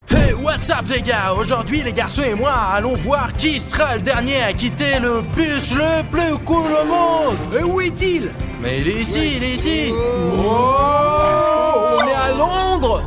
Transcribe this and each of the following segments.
Hey, what's up les gars? Aujourd'hui les garçons et moi allons voir qui sera le dernier à quitter le bus le plus cool au monde. Où est-il? Mais il est ici, il est ici. On est à Londres.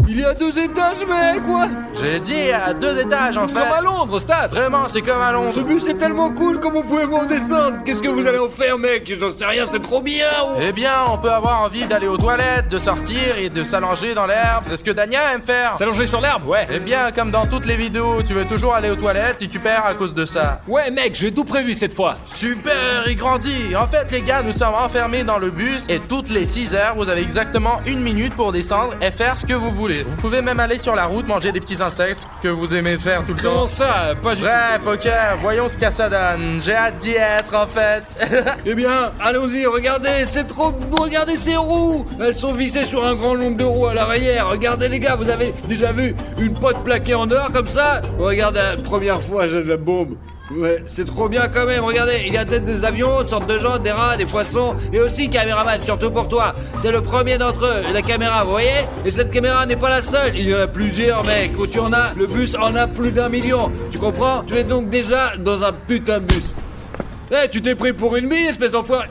Il y a 2 étages, mec, quoi. J'ai dit à 2 étages en fait. Comme à Londres, Stas. Vraiment, c'est comme à Londres. Ce bus est tellement cool, comment pouvez-vous en descendre? Qu'est-ce que vous allez en faire, mec? J'en sais rien, c'est trop bien. Eh bien, on peut avoir envie d'aller aux toilettes, de sortir et de s'allonger dans l'herbe. C'est ce que Dania aime faire. S'allonger sur l'herbe, ouais. Eh bien, comme dans toutes les vidéos, tu veux toujours aller aux toilettes et tu perds à cause de ça. Ouais, mec, j'ai tout prévu cette fois. Super, il grandit. En fait, les gars, nous sommes enfermés dans le bus et toutes les 6 heures, vous avez exactement 1 minute pour descendre et faire ce que vous voulez. Vous pouvez même aller sur la route manger des petits insectes que vous aimez faire tout le temps. Comment ça? Pas du tout. Bref, ok, voyons ce que ça donne. J'ai hâte d'y être en fait. Eh bien, allons-y, regardez, c'est trop beau, regardez ces roues. Elles sont vissées sur un grand nombre de roues à l'arrière. Regardez les gars, vous avez déjà vu une pote plaquée en or comme ça? Regardez, la première fois, j'ai de la bombe. Ouais, c'est trop bien quand même, regardez, il y a peut-être des avions, des sortes de gens, des rats, des poissons, et aussi caméraman, surtout pour toi. C'est le premier d'entre eux, la caméra, vous voyez? Et cette caméra n'est pas la seule, il y en a plusieurs, mec. Où tu en as, le bus en a plus d'1 million. Tu comprends? Tu es donc déjà dans un putain de bus. Eh, tu t'es pris pour une bille, espèce d'enfoiré.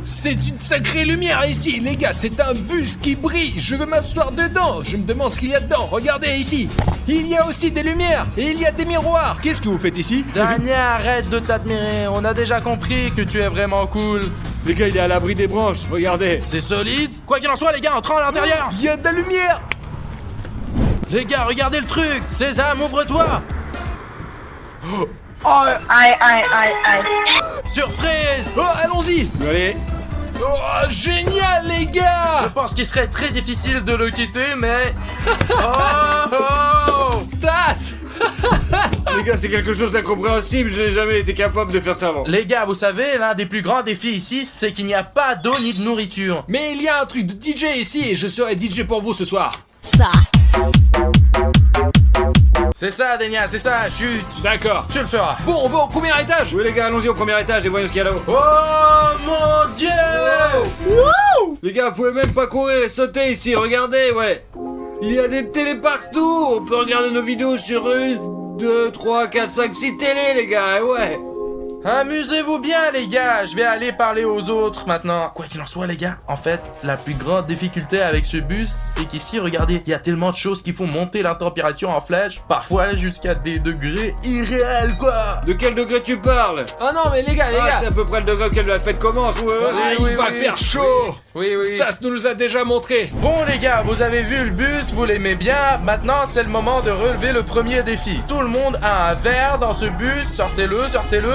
C'est une sacrée lumière ici, les gars, c'est un bus qui brille, je veux m'asseoir dedans, je me demande ce qu'il y a dedans, regardez ici. Il y a aussi des lumières, et il y a des miroirs. Qu'est-ce que vous faites ici? Dania, arrête de t'admirer, on a déjà compris que tu es vraiment cool. Les gars, il est à l'abri des branches, regardez. C'est solide. Quoi qu'il en soit, les gars, entrons à l'intérieur. Il y a de la lumière. Les gars, regardez le truc. Sésame, ouvre-toi. Oh, aïe. Surprise. Oh, allons-y. Allez. Oh, génial, les Je gars. pense qu'il serait très difficile de le quitter, mais... Oh. Stas. Les gars, c'est quelque chose d'incompréhensible, je n'ai jamais été capable de faire ça avant. Les gars, vous savez, l'un des plus grands défis ici, c'est qu'il n'y a pas d'eau ni de nourriture. Mais il y a un truc de DJ ici, et je serai DJ pour vous ce soir. C'est ça, Dania, c'est ça, chut. D'accord. Tu le feras. Bon, on va au premier étage. Oui, les gars, allons-y au premier étage et voyons ce qu'il y a là-haut. Oh mon Dieu. Les gars, vous pouvez même pas courir et sauter ici, regardez, ouais. Il y a des télés partout. On peut regarder nos vidéos sur 1, 2, 3, 4, 5, 6 télés, les gars, ouais. Amusez-vous bien, les gars. Je vais aller parler aux autres maintenant. Quoi qu'il en soit, les gars, en fait, la plus grande difficulté avec ce bus, c'est qu'ici, regardez, il y a tellement de choses qui font monter la température en flèche, parfois jusqu'à des degrés irréels, quoi. De quel degré tu parles? Ah non, mais les gars, c'est à peu près le degré auquel la fête commence. Ouais, il va faire chaud. Oui. Stas nous a déjà montré. Bon, les gars, vous avez vu le bus, vous l'aimez bien. Maintenant, c'est le moment de relever le premier défi. Tout le monde a un verre dans ce bus. Sortez-le.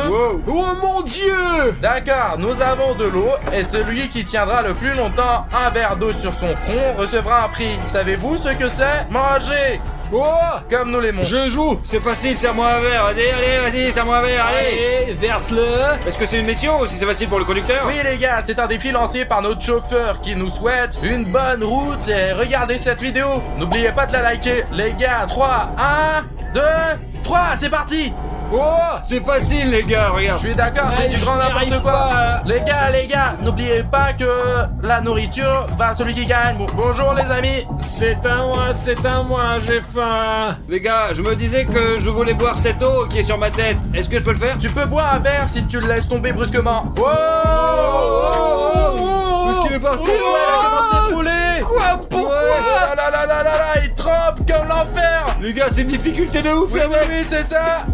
Wow. Oh mon Dieu! D'accord, nous avons de l'eau et celui qui tiendra le plus longtemps un verre d'eau sur son front recevra un prix. Savez-vous ce que c'est? Manger! Oh! Comme nous l'aimons. Je joue! C'est facile, serre-moi un verre. Allez, serre-moi un verre, allez! Verse-le! Est-ce que c'est une mission ou si c'est facile pour le conducteur? Oui, les gars, c'est un défi lancé par notre chauffeur qui nous souhaite une bonne route et regardez cette vidéo. N'oubliez pas de la liker. Les gars, 3, 1, 2, 3, c'est parti! Oh! C'est facile, les gars, regarde! Je suis d'accord, c'est du grand n'importe quoi. Les gars, n'oubliez pas que la nourriture va à celui qui gagne. Bonjour les amis. C'est à moi, j'ai faim. Les gars, je me disais que je voulais boire cette eau qui est sur ma tête. Est-ce que je peux le faire? Tu peux boire un verre si tu le laisses tomber brusquement. Oh, Où est-ce qu'il est parti? Il a commencé à rouler. Quoi? Pourquoi? Là, il trempe comme l'enfer. Les gars, c'est une difficulté de ouf, Oui, c'est ça.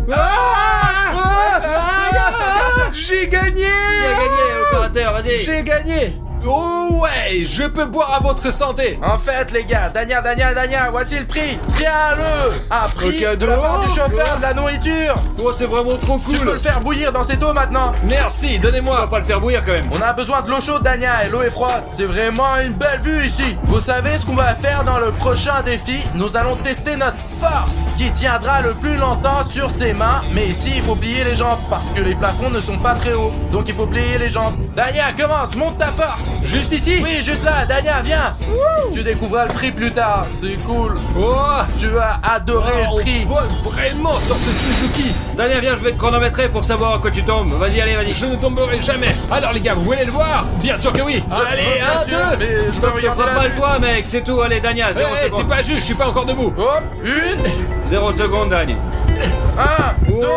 J'ai gagné! Il a gagné, opérateur, vas-y! J'ai gagné! Oh ouais, je peux boire à votre santé! En fait, les gars, Dania, voici le prix. Tiens-le. Un prix cadeau. de la part du chauffeur, de la nourriture. Oh, c'est vraiment trop cool! Tu peux le faire bouillir dans cette eau maintenant. Merci, donnez-moi! On va pas le faire bouillir quand même! On a besoin de l'eau chaude, Dania, et l'eau est froide. C'est vraiment une belle vue ici. Vous savez ce qu'on va faire dans le prochain défi? Nous allons tester notre force, qui tiendra le plus longtemps sur ses mains. Mais ici, il faut plier les jambes, parce que les plafonds ne sont pas très hauts. Donc il faut plier les jambes. Dania, commence, monte ta force. Juste ici? Oui, juste là, Dania, viens. Tu découvriras le prix plus tard, c'est cool. Oh, Tu vas adorer le prix. on vole vraiment sur ce Suzuki. Daniel, viens, je vais te chronométrer pour savoir à quoi tu tombes. Vas-y, allez, vas-y. Je ne tomberai jamais. Alors les gars, vous voulez le voir? Bien sûr que oui. Allez, bien 1, sûr, 2. mais je Je peux te regarder frappe la pas le vue. toit, mec, c'est tout. Allez, Daniel, 0 c'est secondes. pas juste, je suis pas encore debout. Hop, 0 secondes, Daniel. 1, 2,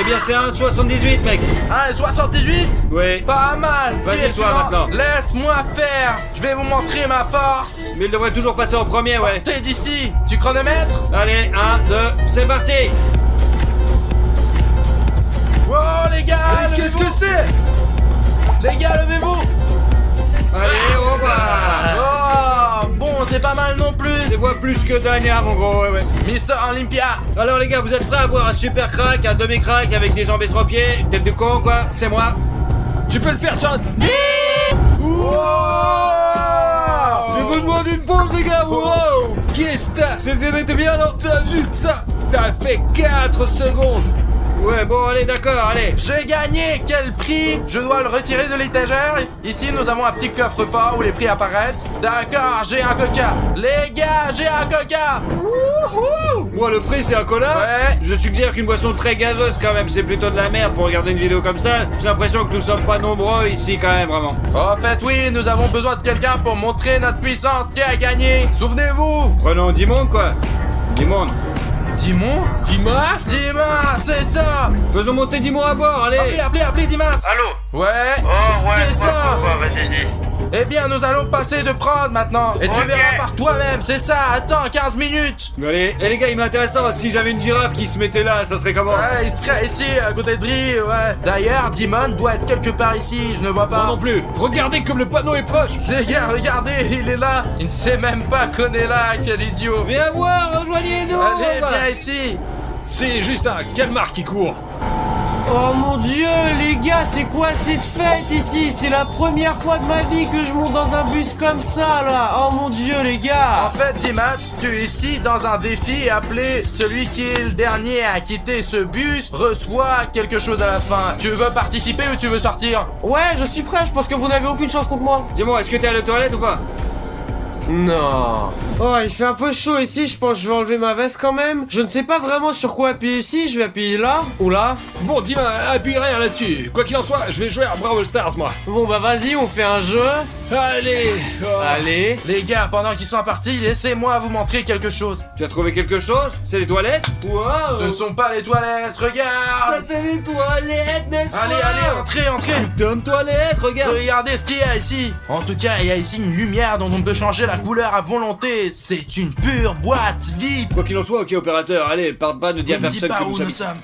Eh bien, c'est 1,78, mec. 1,78. Oui. Pas mal. Vas-y, Qui est toi, suivant? maintenant. Laisse-moi faire. Je vais vous montrer ma force. Mais il devrait toujours passer en premier, ouais. T'es d'ici. Tu chronomètres? Allez, 1, 2, c'est parti. Wow, les gars, Qu'est-ce levez-vous. que c'est? Les gars, levez-vous. Allez, on va. Oh, bon, c'est pas mal non plus. Je vois plus que Dania, mon gros, ouais, ouais. Mister Olympia. Alors, les gars, vous êtes prêts à voir un super crack, un demi-crack avec des jambes estropiées, une tête de con, quoi? C'est moi. Tu peux le faire, Chance. J'ai besoin d'une pause, les gars. Wow. Qu'est-ce que t'as? C'était bien, non? T'as vu que ça? T'as fait 4 secondes. Ouais, bon, allez, d'accord, allez. J'ai gagné. Quel prix? Je dois le retirer de l'étagère. Ici, nous avons un petit coffre-fort où les prix apparaissent. D'accord, j'ai un coca. Les gars, j'ai un coca. Wouhou. Moi, le prix, c'est un cola. Ouais. Je suggère qu'une boisson très gazeuse, quand même, c'est plutôt de la merde pour regarder une vidéo comme ça. J'ai l'impression que nous sommes pas nombreux ici, quand même, vraiment. En fait, oui, nous avons besoin de quelqu'un pour montrer notre puissance. Qui a gagné? Souvenez-vous. Prenons 10 mondes, quoi. 10 mondes. Dimon? Dis-moi. Dimas, c'est ça. Faisons monter 10 mondes à bord, allez. Appelez Dimas. Allô? Ouais. Oh ouais, C'est ça. quoi, vas-y dis. Eh bien, nous allons passer de prod maintenant. Et tu Ok. verras par toi-même, c'est ça. Attends, 15 minutes. Allez, et les gars, il m'intéresse si j'avais une girafe qui se mettait là, ça serait comment? Ouais, il serait ici, à côté de Dri, ouais. D'ailleurs, Dimon doit être quelque part ici, je ne vois Moi pas. non plus. Regardez comme le panneau est proche. Les gars, regardez, il est là. Il ne sait même pas qu'on est là, quel idiot. Viens voir, rejoignez-nous. Allez, viens ici. C'est juste un calmar qui court. Oh mon dieu, les gars, c'est quoi cette fête ici? C'est la première fois de ma vie que je monte dans un bus comme ça, là. Oh mon dieu, les En gars. fait, Dimas, tu es ici dans un défi appelé celui qui est le dernier à quitter ce bus reçoit quelque chose à la fin. Tu veux participer ou tu veux sortir? Ouais, je suis prêt, je pense que vous n'avez aucune chance contre moi. Dis-moi, est-ce que t'es à la toilette ou pas? Non. Oh, il fait un peu chaud ici, je pense que je vais enlever ma veste quand même. Je ne sais pas vraiment sur quoi appuyer ici, je vais appuyer là ou là. Bon, dis-moi, appuie rien là-dessus. Quoi qu'il en soit, je vais jouer à Brawl Stars, moi. Bon bah vas-y, on fait un jeu. Allez. Oh. Allez. Les gars, pendant qu'ils sont partis, laissez-moi vous montrer quelque chose. Tu as trouvé quelque chose? C'est les toilettes? Wow. Ce ne sont pas les toilettes, Ça, regarde. c'est les toilettes, n'est-ce pas? Allez, entrez. Donne toilette, regarde. Regardez ce qu'il y a ici. En tout cas, il y a ici une lumière dont on peut changer la couleur à volonté. C'est une pure boîte VIP. Quoi qu'il en soit, ok, opérateur, allez, parte pas, ne dis à Ne dis personne pas que où nous nous sommes. sommes.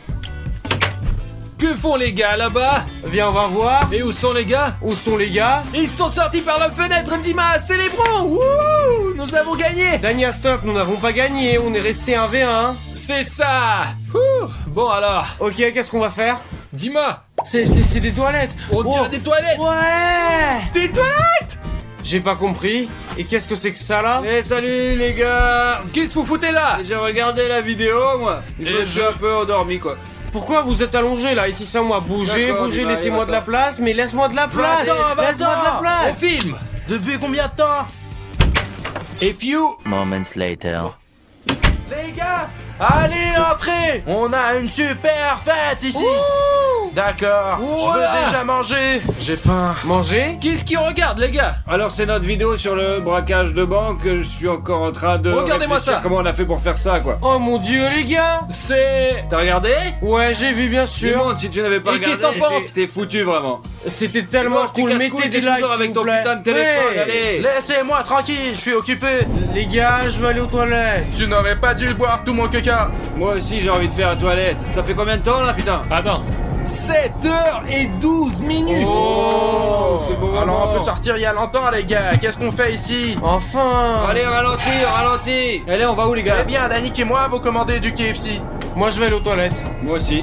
Que font les gars là-bas? Viens, on va voir. Et où sont les gars? Où sont les gars? Ils sont sortis par la fenêtre, Dimas. Célébrons. Wouhou, nous avons gagné. Dania, stop, nous n'avons pas gagné, on est resté 1v1. C'est ça. Ouh. Bon alors, Ok, qu'est-ce qu'on va faire? dis-moi. C'est des toilettes. On dirait Oh. des toilettes. Ouais. Des toilettes. J'ai pas compris. Et qu'est-ce que c'est que ça là? Eh, salut les gars. Qu'est-ce que vous foutez là? J'ai regardé la vidéo, moi. Je me suis un peu endormi, quoi. Pourquoi vous êtes allongé là? Ici c'est moi. Bougez, D'accord, bougez, Dimas, laissez-moi allez, de la place, mais laisse-moi de la place! Va-t'en, Laisse-moi de la va-t'en. On place! filme. Depuis combien de temps? Et few. Moments later. Les gars, allez, entrez. On a une super fête ici. D'accord, je Voilà. veux déjà manger. J'ai faim. Manger? Qu'est-ce qu'ils regardent, les gars? Alors, c'est notre vidéo sur le braquage de banque. Je suis encore en train de. Regardez-moi réfléchir ça. Comment on a fait pour faire ça, quoi. Oh mon dieu les gars! C'est... T'as regardé? Ouais, j'ai vu bien sûr. Dis-moi, si tu n'avais pas Et regardé, qu'est-ce que t'en penses? t'es foutu vraiment. C'était tellement Dis-moi, je cool. te Mettez casse-couille, des t'es likes toujours s'il avec vous ton plaît. putain de téléphone, Ouais. allez. Laissez-moi tranquille, je suis occupé. Les gars, je vais aller aux toilettes. Tu n'aurais pas dû boire tout mon coca. Moi aussi, j'ai envie de faire la toilette. Ça fait combien de temps là, putain? Attends. 7h12 minutes. Oh, c'est bon alors on moment. peut sortir il y a longtemps les gars. Qu'est-ce qu'on fait ici? Enfin! Allez, ralentis. Allez, on va où les gars? Eh bien, Danick et moi, vous commandez du KFC. Moi je vais aller aux toilettes. Moi aussi.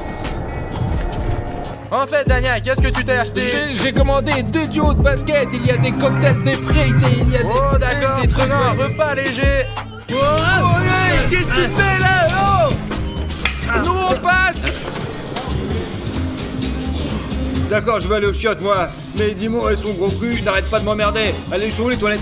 En fait, Dania, qu'est-ce que tu t'es acheté? J'ai commandé 2 duos de basket. Il y a des cocktails, des frites et il y a des... Oh d'accord, des trucs... prenons un repas léger. Oh, hey, qu'est-ce que tu fais là? Oh, nous on passe. D'accord, je vais aller aux chiottes, moi. Mais Dimon et son gros cul n'arrêtent pas de m'emmerder. Allez, sur les toilettes.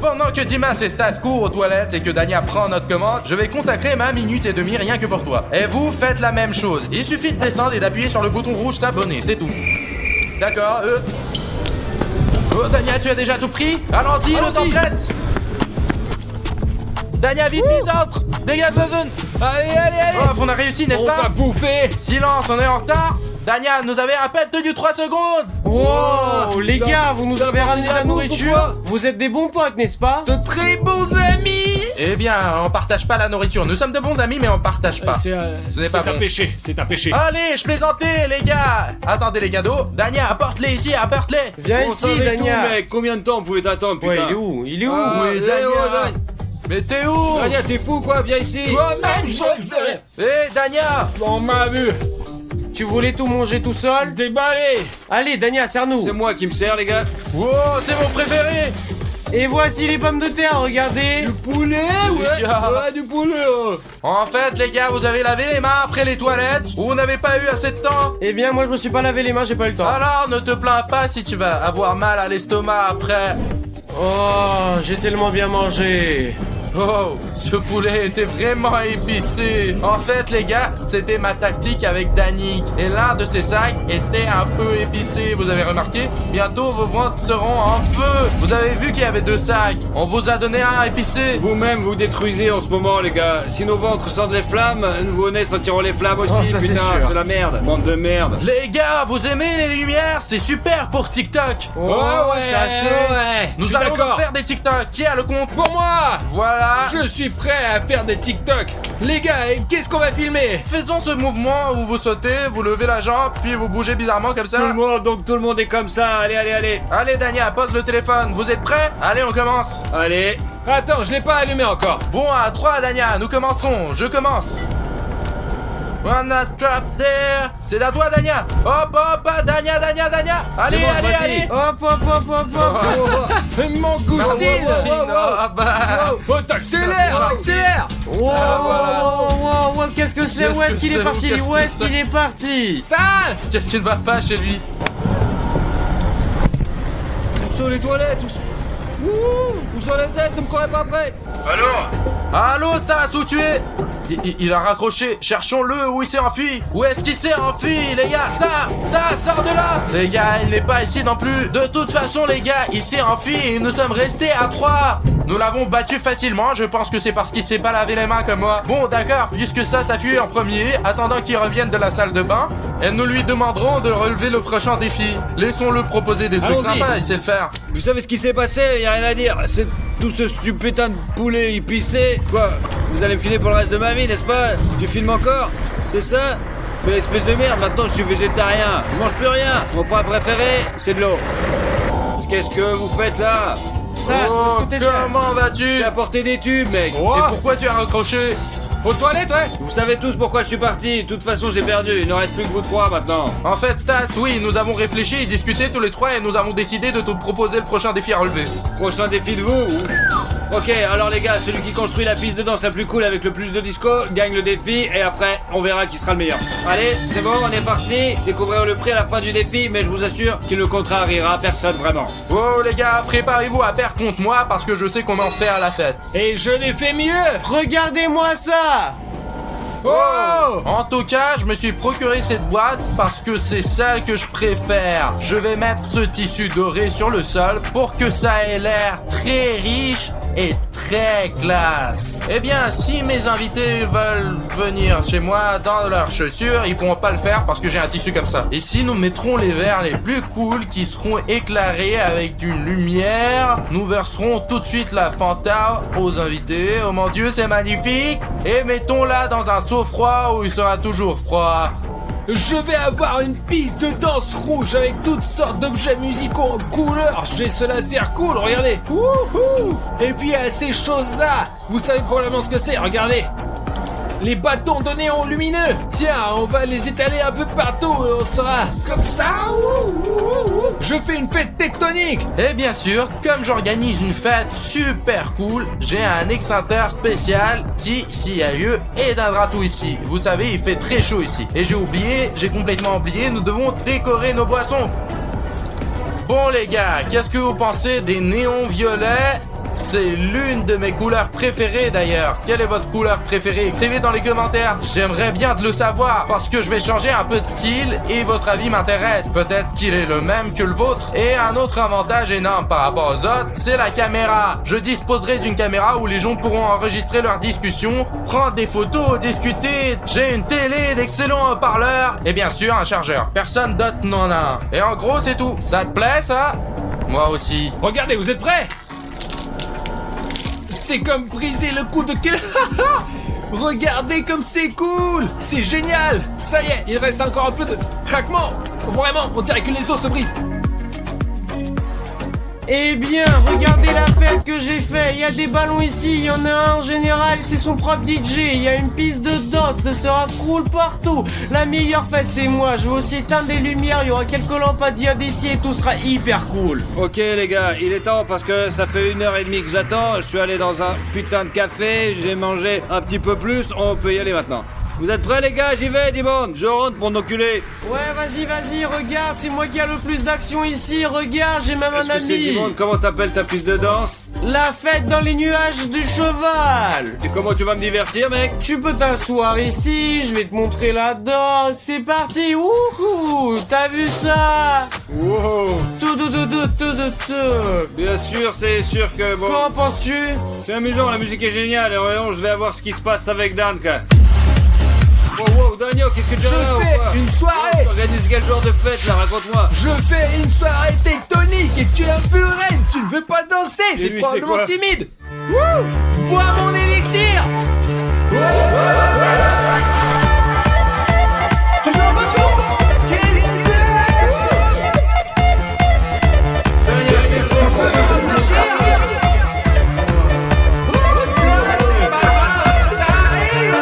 Pendant que Dimas et Stas courent aux toilettes et que Dania prend notre commande, je vais consacrer ma minute et demie rien que pour toi. Et vous faites la même chose. Il suffit de descendre et d'appuyer sur le bouton rouge s'abonner, c'est tout. D'accord, Oh, Dania, tu as déjà tout pris? Allons-y, le temps presse. Dania, vite, entre. Dégage la zone. Allez, allez, allez. Oh, on a réussi, n'est-ce On pas? va bouffer. Silence, on est en retard. Dania, nous avez à peine tenu 3 secondes. Wow, les gars, vous nous avez ramené la bouffe ou nourriture. quoi? Vous êtes des bons potes, n'est-ce pas? De très bons amis. Eh bien, on partage pas la nourriture. Nous sommes de bons amis, mais on partage pas. Ce n'est pas un bon. péché, c'est un péché. Allez, je plaisantais, les gars. Attendez, les cadeaux. Dania, apporte-les ici, apporte-les. Viens On ici, savait Dania. tout, mec. Combien de temps vous pouvez t'attendre, putain? Ouais, il est où? Il est où? Ah, Oui, eh, Dania. oh, Dan. Mais t'es où? Dania, t'es fou, quoi? Viens ici. Toi-même, je Eh, Dania. On m'a vu. Tu voulais tout manger tout seul? Déballé. Allez, Dania, serre-nous. C'est moi qui me sers, les gars. Wow, c'est mon préféré. Et voici les pommes de terre, regardez. Du poulet, ouais. gars. Ouais, du poulet. En fait, les gars, vous avez lavé les mains après les toilettes ou vous n'avez pas eu assez de temps? Eh bien, moi, je me suis pas lavé les mains, j'ai pas eu le temps. Alors, ne te plains pas si tu vas avoir mal à l'estomac après. Oh, j'ai tellement bien mangé. Oh, ce poulet était vraiment épicé. En fait, les gars, c'était ma tactique avec Danik. Et l'un de ses sacs était un peu épicé, vous avez remarqué? Bientôt, vos ventres seront en feu. Vous avez vu qu'il y avait 2 sacs. On vous a donné un épicé. Vous-même vous détruisez en ce moment, les gars. Si nos ventres sentent les flammes, nous nez sentiront les flammes aussi. Oh, ça, c'est putain, sûr. c'est la merde. Bande de merde. Les gars, vous aimez les lumières? C'est super pour TikTok. Oh, ça c'est... ouais. Nous Je suis allons donc d'accord. faire des TikTok. Qui a le compte? Pour moi. Voilà. Je suis prêt à faire des TikTok. Les gars, qu'est-ce qu'on va filmer? Faisons ce mouvement où vous sautez, vous levez la jambe, puis vous bougez bizarrement comme ça. Tout le monde est comme ça. Allez, allez, allez. Allez, Dania, pose le téléphone. Vous êtes prêts? Allez, on commence. Allez. Attends, je l'ai pas allumé encore. Bon, à 3, Dania, nous commençons. Je commence. Wanna trap there. C'est à toi, Dania. Hop, hop, Dania. Allez, C'est bon, allez, vas-y. allez. Hop, hop, hop, hop, hop. Mon goustine. Ah bah. Oh, t'accélères, accélère. Wow, Ah, voilà. wow, wow, qu'est-ce que c'est? Qu'est-ce Où est-ce que qu'il c'est? est parti? Qu'est-ce Où que est-ce c'est? qu'il est parti? Stas. Qu'est-ce qui ne va pas chez lui? Sur les toilettes. Où sur la tête, ne me courez pas après. Allô, Stas, où tu es? Il a raccroché. Cherchons-le. Où il s'est enfui? Où est-ce qu'il s'est enfui, les gars? Stas, sors de là. Les gars, il n'est pas ici non plus. De toute façon, les gars, il s'est enfui et nous sommes restés à 3. Nous l'avons battu facilement. Je pense que c'est parce qu'il s'est pas lavé les mains comme moi. Bon, d'accord, puisque ça fuit en premier, attendant qu'il revienne de la salle de bain, et nous lui demanderons de relever le prochain défi. Laissons-le proposer des trucs Allons-y. sympas, il sait le faire. Vous savez ce qui s'est passé? Y a rien à dire. C'est tout ce putain de poulet épicé. Quoi? Vous allez me filer pour le reste de ma vie, n'est-ce pas? Tu filmes encore? C'est ça? Mais espèce de merde, maintenant je suis végétarien. Je mange plus rien. Mon plat préféré, c'est de l'eau. Qu'est-ce que vous faites là? Stas, Oh, où est-ce que t'es bien? comment vas-tu? J'ai apporté des tubes, mec. Oh. Et pourquoi tu as raccroché? Aux toilettes, ouais. Vous savez tous pourquoi je suis parti. De toute façon, j'ai perdu. Il ne reste plus que vous 3 maintenant. En fait, Stas, oui, nous avons réfléchi et discuté tous les 3 et nous avons décidé de te proposer le prochain défi à relever. Prochain défi de vous? Ok, alors les gars, celui qui construit la piste de danse la plus cool avec le plus de disco gagne le défi et après, on verra qui sera le meilleur. Allez, c'est bon, on est parti. Découvrirez le prix à la fin du défi, mais je vous assure qu'il ne contrariera personne vraiment. Oh les gars, préparez-vous à perdre contre moi parce que je sais qu'on va en faire la fête. Et je l'ai fait mieux. Regardez-moi ça! Oh! En tout cas, je me suis procuré cette boîte parce que c'est celle que je préfère. Je vais mettre ce tissu doré sur le sol pour que ça ait l'air très riche et très classe. Eh bien, si mes invités veulent venir chez moi dans leurs chaussures, ils pourront pas le faire parce que j'ai un tissu comme ça. Et si nous mettrons les verres les plus cool qui seront éclairés avec une lumière, nous verserons tout de suite la Fanta aux invités. Oh mon Dieu, c'est magnifique! Et mettons-la dans un seau froid où il sera toujours froid. Je vais avoir une piste de danse rouge avec toutes sortes d'objets musicaux en couleur. J'ai ce laser cool, regardez. Wouhou. Et puis à ces choses-là, vous savez probablement ce que c'est, regardez. les bâtons de néon lumineux. Tiens, on va les étaler un peu partout et on sera comme ça. Je fais une fête tectonique. Et bien sûr, comme j'organise une fête super cool, j'ai un extincteur spécial qui, s'il y a lieu, éteindra tout ici. Vous savez, il fait très chaud ici. Et j'ai complètement oublié, nous devons décorer nos boissons. Bon les gars, qu'est-ce que vous pensez des néons violets? C'est l'une de mes couleurs préférées d'ailleurs. Quelle est votre couleur préférée? Écrivez dans les commentaires. J'aimerais bien de le savoir parce que je vais changer un peu de style et votre avis m'intéresse. Peut-être qu'il est le même que le vôtre. Et un autre avantage énorme par rapport aux autres, c'est la caméra. Je disposerai d'une caméra où les gens pourront enregistrer leurs discussions, prendre des photos, discuter. J'ai une télé, d'excellents haut-parleurs et bien sûr un chargeur. Personne d'autre n'en a un. Et en gros c'est tout. Ça te plaît ça? Moi aussi. Regardez, vous êtes prêts? C'est comme briser le cou de quel... Regardez comme c'est cool. C'est génial. Ça y est, il reste encore un peu de craquement. Vraiment, on dirait que les os se brisent. Eh bien, regardez la fête que j'ai fait. Il y a des ballons ici, il y en a un en général, c'est son propre DJ. Il y a une piste de danse, ce sera cool partout. La meilleure fête, c'est moi. Je vais aussi éteindre les lumières, il y aura quelques lampades ici et tout sera hyper cool. Ok les gars, il est temps parce que ça fait 1h30 que j'attends. Je suis allé dans un putain de café, j'ai mangé un petit peu plus, on peut y aller maintenant. Vous êtes prêts les gars? J'y vais, Dimon. Je rentre pour m'enculer. Ouais, vas-y, regarde, c'est moi qui a le plus d'action ici. Regarde, j'ai même un ami. Dimon, comment t'appelles ta piste de danse? La fête dans les nuages du cheval. Et comment tu vas me divertir, mec? Tu peux t'asseoir ici, je vais te montrer la danse. C'est parti, wouhou. T'as vu ça? Wow. Tout. Bien sûr, c'est sûr que bon. Qu'en penses-tu? C'est amusant, la musique est géniale. Et voyons, je vais voir ce qui se passe avec Danka. Wow, Daniel, qu'est-ce que tu as là ou Je fais quoi? une soirée. Tu organises quel genre de fête là? Raconte-moi. Je fais une soirée tectonique et tu es un peu reine. Tu ne veux pas danser. Et T'es lui, probablement c'est quoi? timide. Wouh! Bois mon élixir. Tu veux un bateau? Quel Daniel, c'est trop cool. Ça arrive.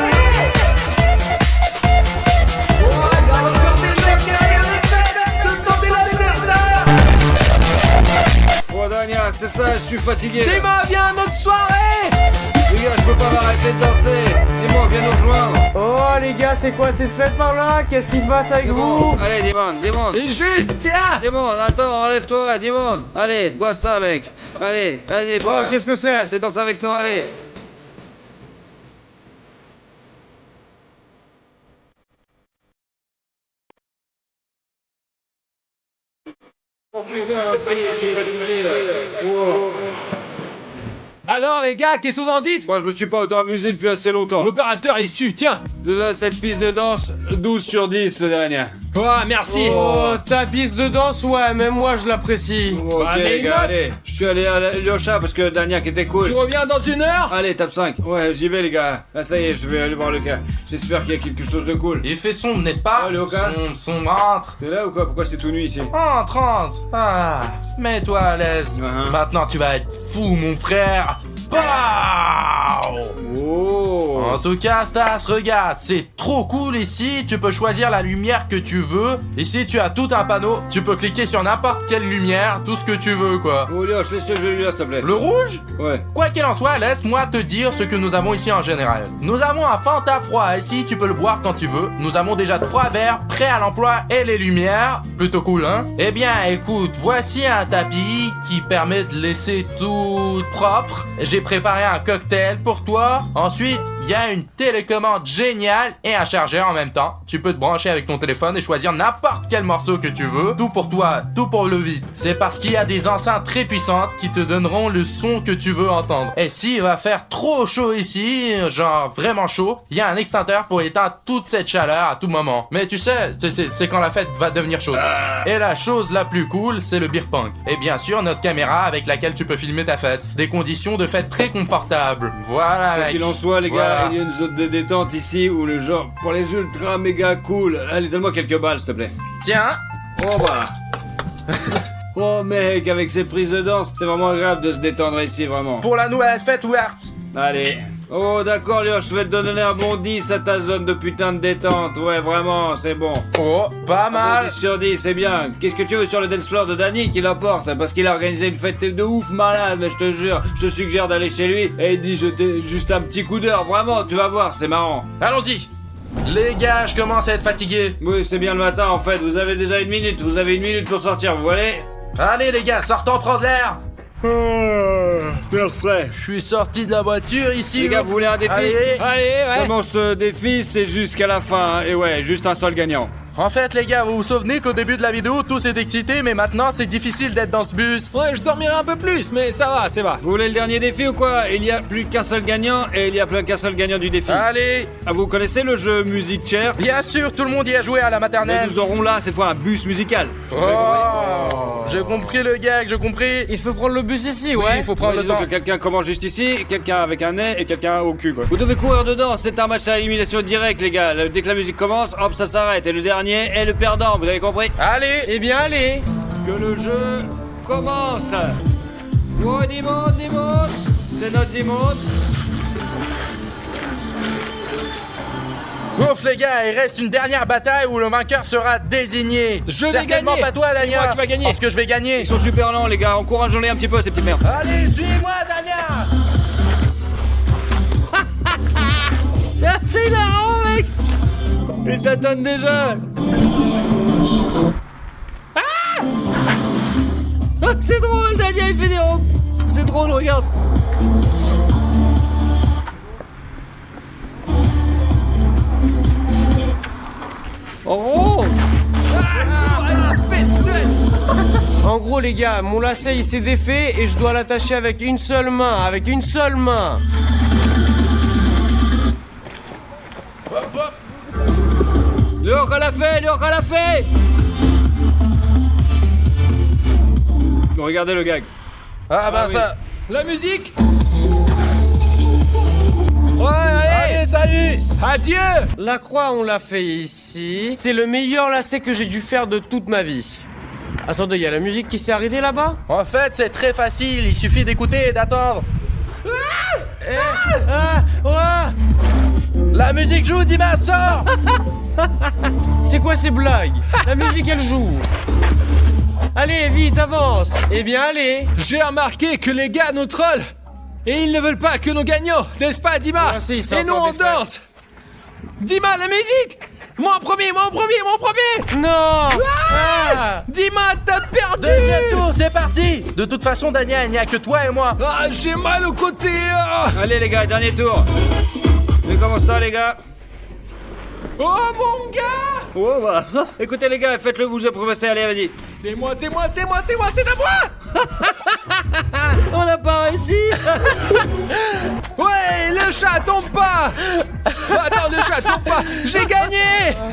Oh, il y a encore des gens qui arrivent avec ça. Ce sont des lancers. Oh Daniel, c'est ça, je suis fatigué. Dis-moi, viens à notre soirée. Les gars, je peux pas m'arrêter de danser. Dis-moi, viens nous rejoindre. Oh les gars, c'est quoi cette fête par là? Qu'est-ce qui se passe avec vous? Allez, Dimon. Et juste, tiens. Dimon, attends, enlève-toi, Dimon. Allez, bois ça, mec. Allez, bois. Qu'est-ce que c'est? C'est danse avec nous, allez. Oh putain, ça y est, je suis fatigué là. Wow. Alors les gars, qu'est-ce que vous en dites? Moi, je me suis pas autant amusé depuis assez longtemps. L'opérateur est issu, tiens. Déjà, cette piste de danse, 12 sur 10, ce dernier. Oh, merci. Oh, ta piste de danse, ouais, même moi je l'apprécie. Ok, Bah, mais les une gars, note. allez. Je suis allé à Lyosha parce que Daniak était cool. Tu reviens dans 1 heure? Allez, tape 5. Ouais, j'y vais, les gars. Ah, ça y est, je vais aller voir le gars. J'espère qu'il y a quelque chose de cool. Il fait sombre, n'est-ce pas? Allez, au cas. Sombre, entre. T'es là ou quoi? Pourquoi c'est tout nuit ici? Entre. Ah, mets-toi à l'aise. Maintenant, tu vas être fou, mon frère. Pow! Oh. En tout cas, Stas, regarde, c'est trop cool ici. Tu peux choisir la lumière que tu veux. Ici, tu as tout un panneau. Tu peux cliquer sur n'importe quelle lumière, tout ce que tu veux, quoi. Oh, Léo, je laisse le jeu là, s'il te plaît. Le rouge? Ouais. Quoi qu'il en soit, laisse-moi te dire ce que nous avons ici en général. Nous avons un Fanta froid ici, tu peux le boire quand tu veux. Nous avons déjà 3 verres prêts à l'emploi et les lumières. Plutôt cool, hein? Eh bien, écoute, voici un tapis qui permet de laisser tout propre. J'ai préparé un cocktail pour toi. Ensuite, il y a une télécommande géniale et un chargeur en même temps. Tu peux te brancher avec ton téléphone et choisir n'importe quel morceau que tu veux. Tout pour toi, tout pour le vide. C'est parce qu'il y a des enceintes très puissantes qui te donneront le son que tu veux entendre. Et s'il va faire trop chaud ici, genre vraiment chaud, il y a un extincteur pour éteindre toute cette chaleur à tout moment. Mais tu sais, c'est quand la fête va devenir chaude. Et la chose la plus cool, c'est le beer pong. Et bien sûr, notre caméra avec laquelle tu peux filmer ta fête. Des conditions de fête très confortables. Voilà, Quoi mec. qu'il en soit, les gars, Voilà. il y a une zone de détente ici où le genre, pour les ultra méga cool. Allez, donne-moi quelques balles, s'il te plaît. Tiens. Oh bah. Oh mec, avec ces prises de danse, c'est vraiment agréable de se détendre ici, vraiment. Pour la nouvelle fête ouverte. Allez, Oh d'accord Lioche, je vais te donner un bon 10 à ta zone de putain de détente. Ouais vraiment, c'est bon. Oh, pas mal. 10 sur 10, c'est bien. Qu'est-ce que tu veux sur le dance floor de Danny qui l'emporte? Parce qu'il a organisé une fête de ouf malade, mais je te jure, je te suggère d'aller chez lui et il dit jeter juste un petit coup d'heure. Vraiment, tu vas voir, c'est marrant. Allons-y. Les gars, je commence à être fatigué. Oui, c'est bien le matin en fait, vous avez déjà une minute, vous avez une minute pour sortir, vous voyez? Allez les gars, sortons prendre l'air. L'air frais. Je suis sorti de la voiture ici. Les gars, vous voulez un défi? Allez. Allez, ouais. Seulement ce défi, c'est jusqu'à la fin, hein. Et ouais, juste un seul gagnant. En fait les gars, vous vous souvenez qu'au début de la vidéo, tous étaient excités, mais maintenant c'est difficile d'être dans ce bus. Ouais, je dormirai un peu plus, mais ça va, c'est va. Vous voulez le dernier défi ou quoi? Il y a plus qu'un seul gagnant et il y a plus qu'un seul gagnant du défi. Allez. Ah, vous connaissez le jeu Music Chair? Bien sûr, tout le monde y a joué à la Mais maternelle. nous aurons là, cette fois, un bus musical. Oh, j'ai compris le gag, j'ai compris. Il faut prendre le bus ici, Oui, ouais. il faut prendre le Disons temps. que quelqu'un commence juste ici, quelqu'un avec un nez et quelqu'un au cul, quoi. Vous devez courir dedans, c'est un match à élimination directe, les gars. Dès que la musique commence, hop, ça s'arrête. Et le dernier est le perdant, vous avez compris? Allez. Eh bien, allez. Que le jeu commence. Oh, Dimon, c'est notre Dimon. Ouf les gars, il reste une dernière bataille où le vainqueur sera désigné. Je vais Certainement gagner. pas toi, C'est Dania. moi qui va gagner. Parce que je vais gagner. Ils sont super lents, les gars. Encourageons-les un petit peu, ces petites merdes. Allez, suis-moi, Dania. C'est hilarant, mec. Ils t'attendent déjà. Ah, c'est drôle, Dania, il fait des ronds. C'est drôle, regarde. Oh. En gros, les gars, mon lacet il s'est défait et je dois l'attacher avec une seule main. Avec une seule main. Hop, hop. Léo, qu'on l'a fait. Regardez le gag. Ah bah oui. ça. La musique. Ouais, allez. Allez, salut. Adieu. La croix, on l'a fait ici. C'est le meilleur lacet que j'ai dû faire de toute ma vie. Attendez, il y a la musique qui s'est arrêtée là-bas? En fait, c'est très facile, il suffit d'écouter et d'attendre. La musique joue, Dimas, sors. C'est quoi ces blagues? La musique, elle joue. Allez, vite, avance. Eh bien, allez. J'ai remarqué que les gars nous trollent. Et ils ne veulent pas que nous gagnions, n'est-ce pas, Dima? Ah, si, c'est et nous, encore on des faits. danse. Dima, la musique. Moi en premier. Non. Ah. Dima, t'as perdu. Deuxième tour, c'est parti. De toute façon, Dania, il n'y a que toi et moi. Ah, j'ai mal au côté. Ah. Allez, les gars, dernier tour. Mais comment ça, les gars? Oh, mon gars. Oh bah, écoutez les gars, faites-le, vous progressez, allez, vas-y. C'est moi, c'est à moi. On n'a pas réussi. Ouais, le chat tombe pas. Attends, le chat tombe pas. J'ai gagné.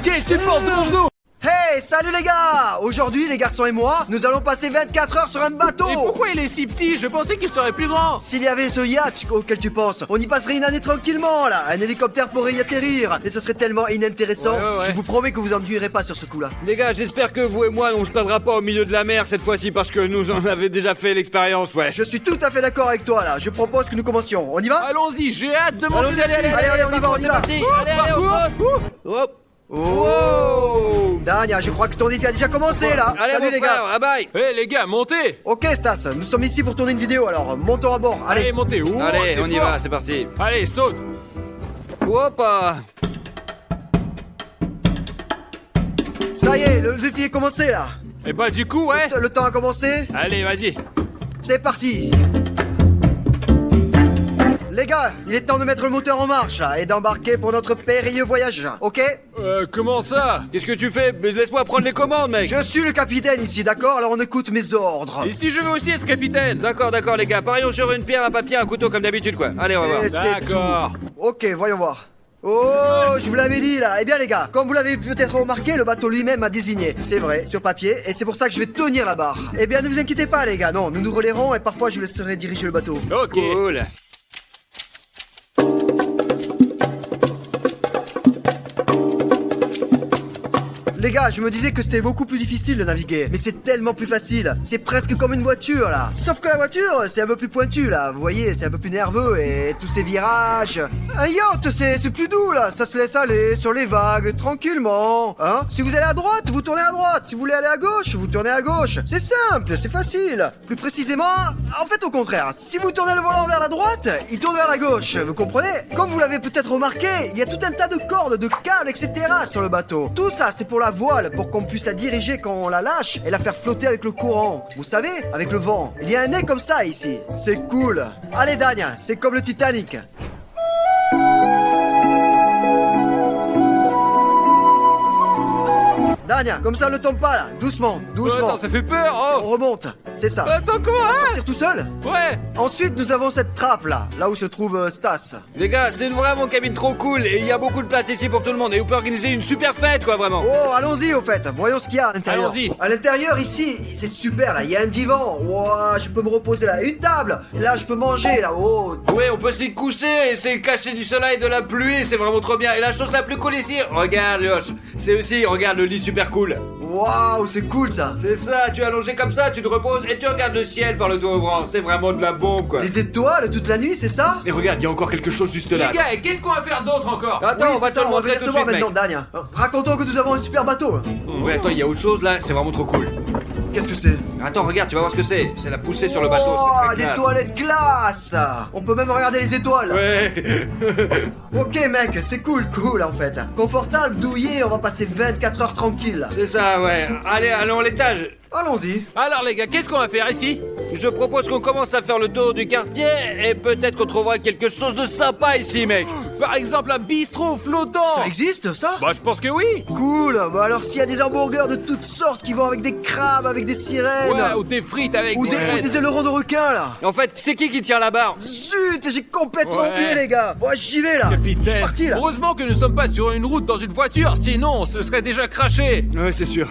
Qu'est-ce que tu penses de mon genou? Hey, salut les gars! Aujourd'hui, les garçons et moi, nous allons passer 24 heures sur un bateau! Et pourquoi il est si petit? Je pensais qu'il serait plus grand. S'il y avait ce yacht auquel tu penses, on y passerait une année tranquillement là! Un hélicoptère pourrait y atterrir! Et ce serait tellement inintéressant! Ouais. Je vous promets que vous ennuierez pas sur ce coup-là! Les gars, j'espère que vous et moi, on se perdra pas au milieu de la mer cette fois-ci parce que nous en avons déjà fait l'expérience, ouais. Je suis tout à fait d'accord avec toi là! Je propose que nous commencions! On y va? Allons-y, j'ai hâte de monter Allons-y, allez, Allez, on y va, on y va! Allez, on saute. Hop. Oh! Dania, je crois que ton défi a déjà commencé là! Allez, Salut mon les frère, gars! bye bye. Eh les gars, montez. Ok Stas, nous sommes ici pour tourner une vidéo alors montons à bord! Allez, Allez! montez. Oh, Allez, t'es on y fort. va, c'est parti. Allez, saute. Hop. Ça y est, le défi est commencé là! Et bah du coup, ouais. Le temps a commencé! Allez, vas-y. C'est parti! Les gars, il est temps de mettre le moteur en marche et d'embarquer pour notre périlleux voyage, ok? Comment ça? Qu'est-ce que tu fais? Mais laisse-moi prendre les commandes, mec. Je suis le capitaine ici, d'accord? Alors on écoute mes ordres. Et si je veux aussi être capitaine? D'accord, les gars. Parions sur une pierre, un papier, un couteau comme d'habitude, quoi. Allez, on va voir. Et c'est D'accord. tout. Ok, voyons voir. Oh, je vous l'avais dit là. Eh bien les gars, comme vous l'avez peut-être remarqué, le bateau lui-même a désigné. C'est vrai, sur papier, et c'est pour ça que je vais tenir la barre. Eh bien ne vous inquiétez pas les gars, non, nous nous relayerons et parfois je vous laisserai diriger le bateau. Ok. Cool. Les gars, je me disais que c'était beaucoup plus difficile de naviguer, mais c'est tellement plus facile. C'est presque comme une voiture là. Sauf que la voiture, c'est un peu plus pointu là. Vous voyez, c'est un peu plus nerveux et tous ces virages. Un yacht, c'est plus doux là. Ça se laisse aller sur les vagues tranquillement. Hein? Si vous allez à droite, vous tournez à droite. Si vous voulez aller à gauche, vous tournez à gauche. C'est simple, c'est facile. Plus précisément, en fait au contraire. Si vous tournez le volant vers la droite, il tourne vers la gauche. Vous comprenez? Comme vous l'avez peut-être remarqué, il y a tout un tas de cordes, de câbles, etc. sur le bateau. Tout ça, c'est pour la voile, pour qu'on puisse la diriger quand on la lâche et la faire flotter avec le courant. Vous savez, avec le vent. Il y a un nez comme ça ici. C'est cool. Allez, Dania, c'est comme le Titanic. Dania, comme ça ne tombe pas là. Doucement, doucement. Attends, ça fait peur. On Oh. remonte. C'est ça. Attends, quoi? Sortir tout seul. Ouais. Ensuite, nous avons cette trappe là où se trouve Stas. Les gars, c'est vraiment une cabine trop cool et il y a beaucoup de place ici pour tout le monde et on peut organiser une super fête quoi vraiment. Oh, allons-y au fait. Voyons ce qu'il y a à l'intérieur. Allons-y. À l'intérieur ici, c'est super là. Il y a un divan. Wow, je peux me reposer là. Une table. Et là, je peux manger là. Oh. Ouais, on peut s'y coucher et c'est caché du soleil et de la pluie, c'est vraiment trop bien. Et la chose la plus cool ici, regarde Yosh, c'est aussi, regarde le lit super cool. Waouh, c'est cool ça. C'est ça, tu es allongé comme ça, tu te reposes et tu regardes le ciel par le dos ouvrant, c'est vraiment de la bombe quoi. Les étoiles toute la nuit, c'est ça? Et regarde, il y a encore quelque chose juste là. Les gars, et qu'est-ce qu'on va faire d'autre encore? Attends, Oui, on va c'est te ça, le on va montrer venir tout te de voir suite mec. maintenant, Dania. Racontons que nous avons un super bateau. Ouais, attends, il y a autre chose là, c'est vraiment trop cool. Qu'est-ce que c'est? Attends, regarde, tu vas voir ce que c'est. C'est la poussée sur le bateau, Oh, c'est très des classe. toilettes glace. On peut même regarder les étoiles. Ouais. Ok mec, c'est cool en fait. Confortable, douillet, on va passer 24 heures tranquille. C'est ça, ouais. Allez, allons à l'étage. Allons-y. Alors les gars, qu'est-ce qu'on va faire ici? Je propose qu'on commence à faire le tour du quartier et peut-être qu'on trouvera quelque chose de sympa ici, mec. Par exemple un bistrot flottant. Ça existe ça? Bah je pense que oui. Cool. Bah alors s'il y a des hamburgers de toutes sortes qui vont avec des crabes, avec des sirènes. Ouais, ou des frites avec ou des des, ou sirènes. des ailerons de requin là. En fait, c'est qui tient la barre? Zut, j'ai complètement Ouais. oublié les gars. Bon, j'y vais là. Je suis Capitaine. parti là. Heureusement que nous sommes pas sur une route dans une voiture, sinon on se serait déjà craché. Ouais, c'est sûr.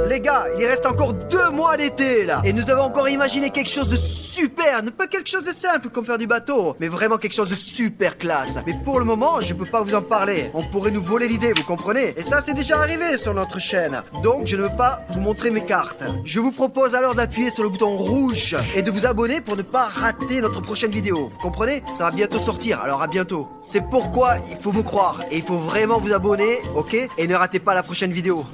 Les gars, il reste encore 2 mois d'été là. Et nous avons encore imaginé quelque chose de super. Ne pas quelque chose de simple comme faire du bateau, mais vraiment quelque chose de super classe. Mais pour le moment, je peux pas vous en parler. On pourrait nous voler l'idée, vous comprenez? Et ça, c'est déjà arrivé sur notre chaîne. Donc, je ne veux pas vous montrer mes cartes. Je vous propose alors d'appuyer sur le bouton rouge et de vous abonner pour ne pas rater notre prochaine vidéo. Vous comprenez? Ça va bientôt sortir, alors à bientôt. C'est pourquoi il faut me croire. Et il faut vraiment vous abonner, ok? Et ne ratez pas la prochaine vidéo.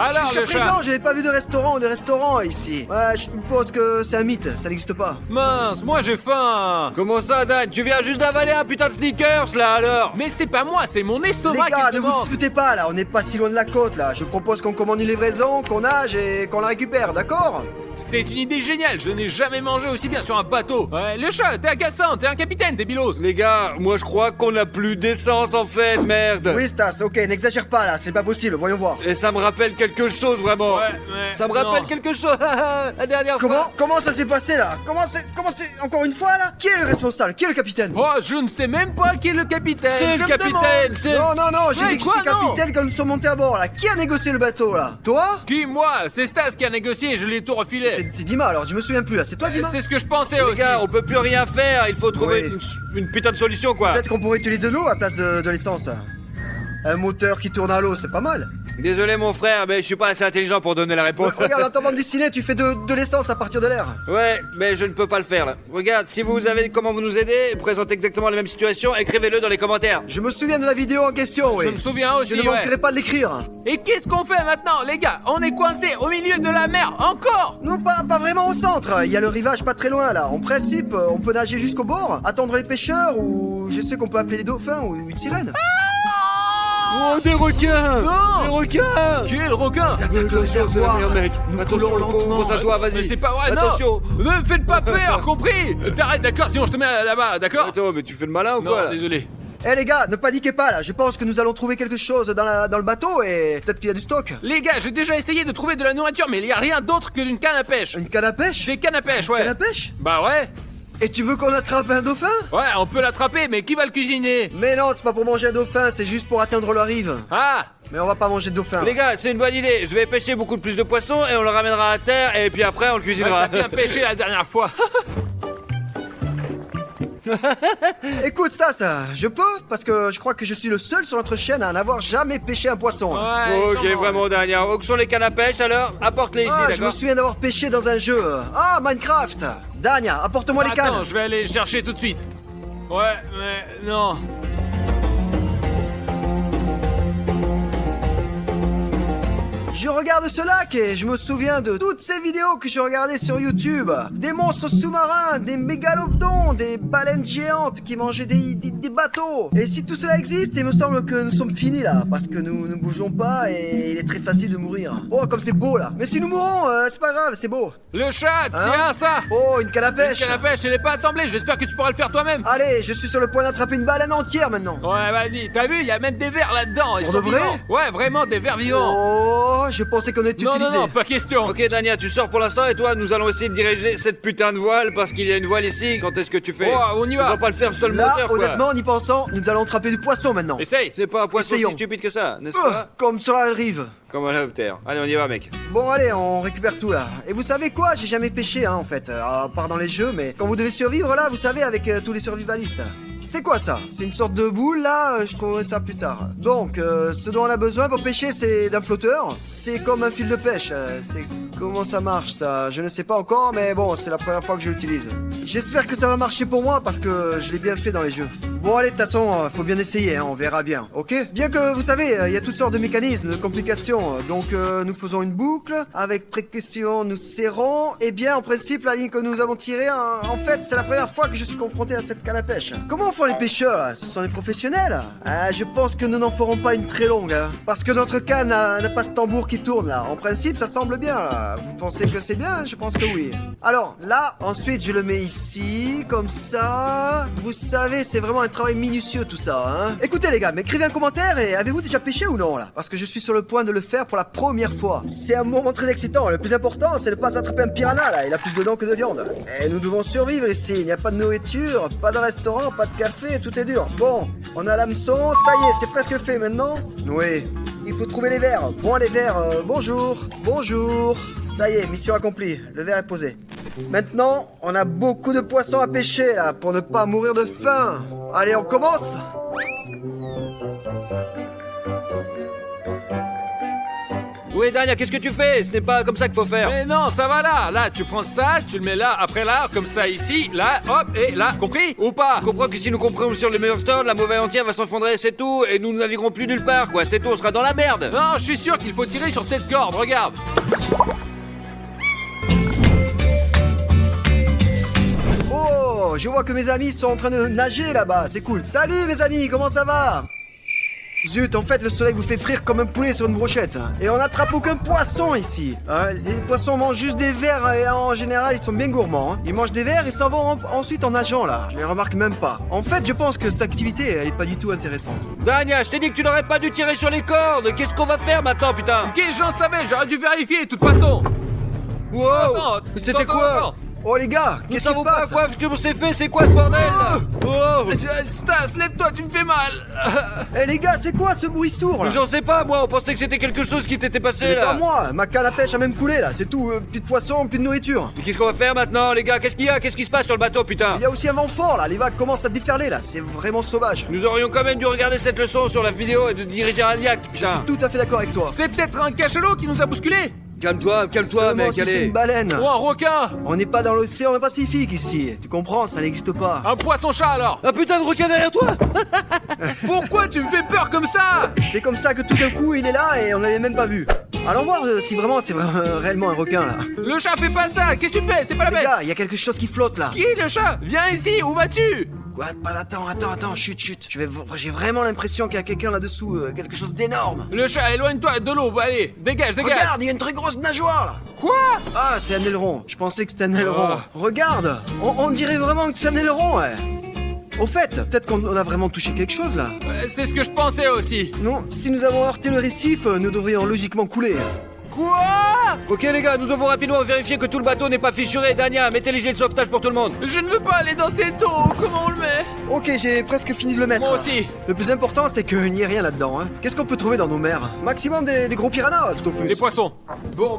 Alors Jusqu'à le présent, chat. je n'ai pas vu de restaurant ici. Ouais, je suppose que c'est un mythe, ça n'existe pas. Mince, moi j'ai faim. Comment ça, Dan? Tu viens juste d'avaler un putain de sneakers, là, alors? Mais c'est pas moi, c'est mon Les estomac gars, qui ne vous demande. disputez pas là, on n'est pas si loin de la côte là. Je propose qu'on commande une livraison, qu'on nage et qu'on la récupère, d'accord? C'est une idée géniale, je n'ai jamais mangé aussi bien sur un bateau. Ouais, le chat, t'es agaçant, t'es un capitaine, débilos. Les gars, moi je crois qu'on a plus d'essence en fait, merde. Oui, Stas, ok, n'exagère pas là, c'est pas possible, voyons voir. Et ça me rappelle quelque chose vraiment. Ouais, Ça me rappelle non. quelque chose. La dernière fois. Comment ça s'est passé là? Comment c'est encore une fois là? Qui est le responsable? Qui est le capitaine? Oh, je ne sais même pas qui est le capitaine. C'est je le me capitaine, demande. c'est. Non, j'ai Ouais, dit que quoi, j'étais non? capitaine quand nous sommes montés à bord là. Qui a négocié le bateau là? Toi? Qui, moi? C'est Stas qui a négocié, je l'ai tout refilé. C'est Dima alors, je me souviens plus là, c'est toi Dima? C'est ce que je pensais Les aussi. gars, on peut plus rien faire, il faut trouver Oui. une putain de solution quoi. Peut-être qu'on pourrait utiliser de l'eau à la place de l'essence. Un moteur qui tourne à l'eau, c'est pas mal. Désolé mon frère, mais je suis pas assez intelligent pour donner la réponse. Regarde, dans ta bande dessinée, tu fais de l'essence à partir de l'air. Ouais, mais je ne peux pas le faire là. Regarde, si vous avez comment vous nous aider, présentez exactement la même situation, écrivez-le dans les commentaires. Je me souviens de la vidéo en question, oui. Je me souviens aussi, Je ne ouais. manquerai pas de l'écrire. Et qu'est-ce qu'on fait maintenant, les gars? On est coincés au milieu de la mer, encore? Non, pas vraiment au centre. Il y a le rivage pas très loin, là. En principe, on peut nager jusqu'au bord, attendre les pêcheurs, ou je sais qu'on peut appeler les dauphins, ou une sirène. Oh, des requins! Non. Des requins! Qui est le requin? Attaque le C'est la réservoir. merde, mec. Nous Attention, coulons lentement. pense à toi, Mais vas-y. c'est pas vrai, Attention. non! Ne me faites pas peur, compris? T'arrêtes, d'accord? Sinon je te mets là-bas, d'accord? Attends, mais tu fais le malin ou Non, quoi là? désolé. Eh les gars, ne paniquez pas là. Je pense que nous allons trouver quelque chose dans le bateau et peut-être qu'il y a du stock. Les gars, j'ai déjà essayé de trouver de la nourriture, mais il y a rien d'autre que d'une canne à pêche. Une canne à pêche? Des cannes à pêche, ouais. Canne à pêche? Bah ouais. Et tu veux qu'on attrape un dauphin? Ouais, on peut l'attraper, mais qui va le cuisiner? Mais non, c'est pas pour manger un dauphin, c'est juste pour atteindre la rive. Ah! Mais on va pas manger de dauphin. Les gars, c'est une bonne idée. Je vais pêcher beaucoup plus de poissons et on le ramènera à terre et puis après on le Ouais, cuisinera. t'as bien pêché la dernière fois. Écoute, Stas, je peux parce que je crois que je suis le seul sur notre chaîne à n'avoir jamais pêché un poisson. Ouais, Ok, sûrement. vraiment, Dania. Où sont les cannes à pêche alors? Apporte-les ici, Ah, je me d'accord? souviens d'avoir pêché dans un jeu. Ah, Minecraft. Dania, apporte-moi les Attends, cannes. je vais aller les chercher tout de suite. Ouais, mais non. Je regarde ce lac et je me souviens de toutes ces vidéos que je regardais sur YouTube. Des monstres sous-marins, des mégalodons, des baleines géantes qui mangeaient des bateaux. Et si tout cela existe, il me semble que nous sommes finis là, parce que nous ne bougeons pas et il est très facile de mourir. Oh, comme c'est beau là. Mais si nous mourons, c'est pas grave, c'est beau. Le chat, tiens ça. Oh, une canne à Une pêche. canne à pêche, elle est pas assemblée. J'espère que tu pourras le faire toi-même. Allez, je suis sur le point d'attraper une baleine entière maintenant. Ouais, vas-y. T'as vu, il y a même des vers là-dedans. Ils Pour sont de vrai? vivants. Ouais, vraiment des vers vivants. Oh, je pensais qu'on était Non, utilisé. non, non, pas question. Ok, Dania, tu sors pour l'instant et toi, nous allons essayer de diriger cette putain de voile parce qu'il y a une voile ici. Quand est-ce que tu fais? Oh, on y va. On va pas le faire seul Là, moteur, quoi. honnêtement, en y pensant, nous allons attraper du poisson maintenant. Essaye. C'est pas un poisson Essayons. si stupide que ça, n'est-ce pas? Comme sur la rive. Comme un hélicoptère. Allez, on y va, mec. Bon, allez, on récupère tout là. Et vous savez quoi? J'ai jamais pêché, hein, en fait. À part dans les jeux, mais quand vous devez survivre là, vous savez, avec tous les survivalistes. C'est quoi ça? C'est une sorte de boule là, je trouverai ça plus tard. Donc, ce dont on a besoin pour pêcher, c'est d'un flotteur. C'est comme un fil de pêche. C'est comment ça marche ça? Je ne sais pas encore, mais bon, c'est la première fois que je l'utilise. J'espère que ça va marcher pour moi parce que je l'ai bien fait dans les jeux. Bon, allez, de toute façon, faut bien essayer, hein, on verra bien, ok? Bien que, vous savez, il y a toutes sortes de mécanismes, de complications. Donc, nous faisons une boucle, avec précaution, nous serrons. Et bien, en principe, la ligne que nous avons tirée, en fait, c'est la première fois que je suis confronté à cette canne à pêche. Comment font les pêcheurs, là? Ce sont les professionnels? Je pense que nous n'en ferons pas une très longue, hein, parce que notre canne n'a pas ce tambour qui tourne, là. En principe, ça semble bien, là. Vous pensez que c'est bien? Je pense que oui. Alors, là, ensuite, je le mets ici, comme ça. Vous savez, c'est vraiment un travail minutieux, tout ça, hein. Écoutez, les gars, m'écrivez un commentaire et avez-vous déjà pêché ou non, là? Parce que je suis sur le point de le faire pour la première fois. C'est un moment très excitant. Le plus important, c'est de pas attraper un piranha, là. Il a plus de dents que de viande. Et nous devons survivre ici. Il n'y a pas de nourriture, pas de restaurant, pas de café, tout est dur. Bon, on a l'hameçon. Ça y est, c'est presque fait maintenant. Oui. Il faut trouver les vers. Bon, les vers, bonjour. Bonjour. Ça y est, mission accomplie. Le verre est posé. Maintenant, on a beaucoup de poissons à pêcher, là, pour ne pas mourir de faim. Allez, on commence. Oui, Dania, qu'est-ce que tu fais? Ce n'est pas comme ça qu'il faut faire. Mais non, ça va là. Là, tu prends ça, tu le mets là, après là, comme ça ici, là, hop, et là. Compris ou pas? Je comprends que si nous comprenons sur le meilleur store, la mauvaise entière va s'enfondrer, c'est tout, et nous ne naviguerons plus nulle part, quoi. C'est tout, on sera dans la merde. Non, je suis sûr qu'il faut tirer sur cette corde, regarde. Oh, je vois que mes amis sont en train de nager là-bas. C'est cool. Salut, mes amis, comment ça va? Zut, en fait, le soleil vous fait frire comme un poulet sur une brochette. Et on n'attrape aucun poisson ici. Les poissons mangent juste des vers et en général, ils sont bien gourmands. Hein. Ils mangent des vers et s'en vont ensuite en nageant là. Je les remarque même pas. En fait, je pense que cette activité, elle est pas du tout intéressante. Dania, je t'ai dit que tu n'aurais pas dû tirer sur les cordes. Qu'est-ce qu'on va faire maintenant, putain? Qu'est-ce que j'en savais? J'aurais dû vérifier, de toute façon. Wow. Attends, C'était quoi? Oh les gars, Nous qu'est-ce qui se savons pas passe? quoi, ce que s'est fait, c'est quoi ce bordel là? Oh. Stas, lève-toi, tu me fais mal. Eh les gars, c'est quoi ce bruit sourd là? J'en sais pas, moi, on pensait que c'était quelque chose qui t'était passé C'est là. pas moi, ma canne à pêche a même coulé là, c'est tout, plus de poissons, plus de nourriture. Mais qu'est-ce qu'on va faire maintenant, les gars? Qu'est-ce qu'il y a? Qu'est-ce qui se passe sur le bateau, putain? Il y a aussi un vent fort là, les vagues commencent à déferler là, c'est vraiment sauvage. Nous aurions quand même dû regarder cette leçon sur la vidéo et de diriger un yak, Je suis putain. tout à fait d'accord avec toi. C'est peut-être un cachalot qui nous a bousculés. Calme-toi, Seulement mec, si c'est allez. une baleine. Ou un requin. On n'est pas dans l'océan Pacifique ici, tu comprends, ça n'existe pas. Un poisson-chat alors. Un putain de requin derrière toi! Pourquoi tu me fais peur comme ça? C'est comme ça que tout d'un coup il est là et on l'avait même pas vu. Allons voir si vraiment c'est réellement un requin là. Le chat fait pas ça. Qu'est-ce que tu fais? C'est pas la Les peine. gars, il y a quelque chose qui flotte là. Qui est le chat? Viens ici, où vas-tu? Quoi? Attends, chut. J'ai vraiment l'impression qu'il y a quelqu'un là-dessous, quelque chose d'énorme. Le chat, éloigne-toi de l'eau, allez, dégage. Regarde, il y a une très grosse nageoire là. Quoi? Ah, c'est un aileron. Je pensais que c'était un aileron. Ah. Regarde, on dirait vraiment que c'est un aileron, ouais. Au fait, peut-être qu'on a vraiment touché quelque chose là. C'est ce que je pensais aussi. Non, si nous avons heurté le récif, nous devrions logiquement couler. Quoi? Ok les gars, nous devons rapidement vérifier que tout le bateau n'est pas fissuré. Dania, mettez les gilets de sauvetage pour tout le monde. Je ne veux pas aller dans cette eau. Comment on le met? Ok, j'ai presque fini de le mettre. Moi aussi. Le plus important, c'est qu'il n'y ait rien là-dedans. Hein. Qu'est-ce qu'on peut trouver dans nos mers? Maximum des gros piranhas, tout au plus. Les poissons. Bon,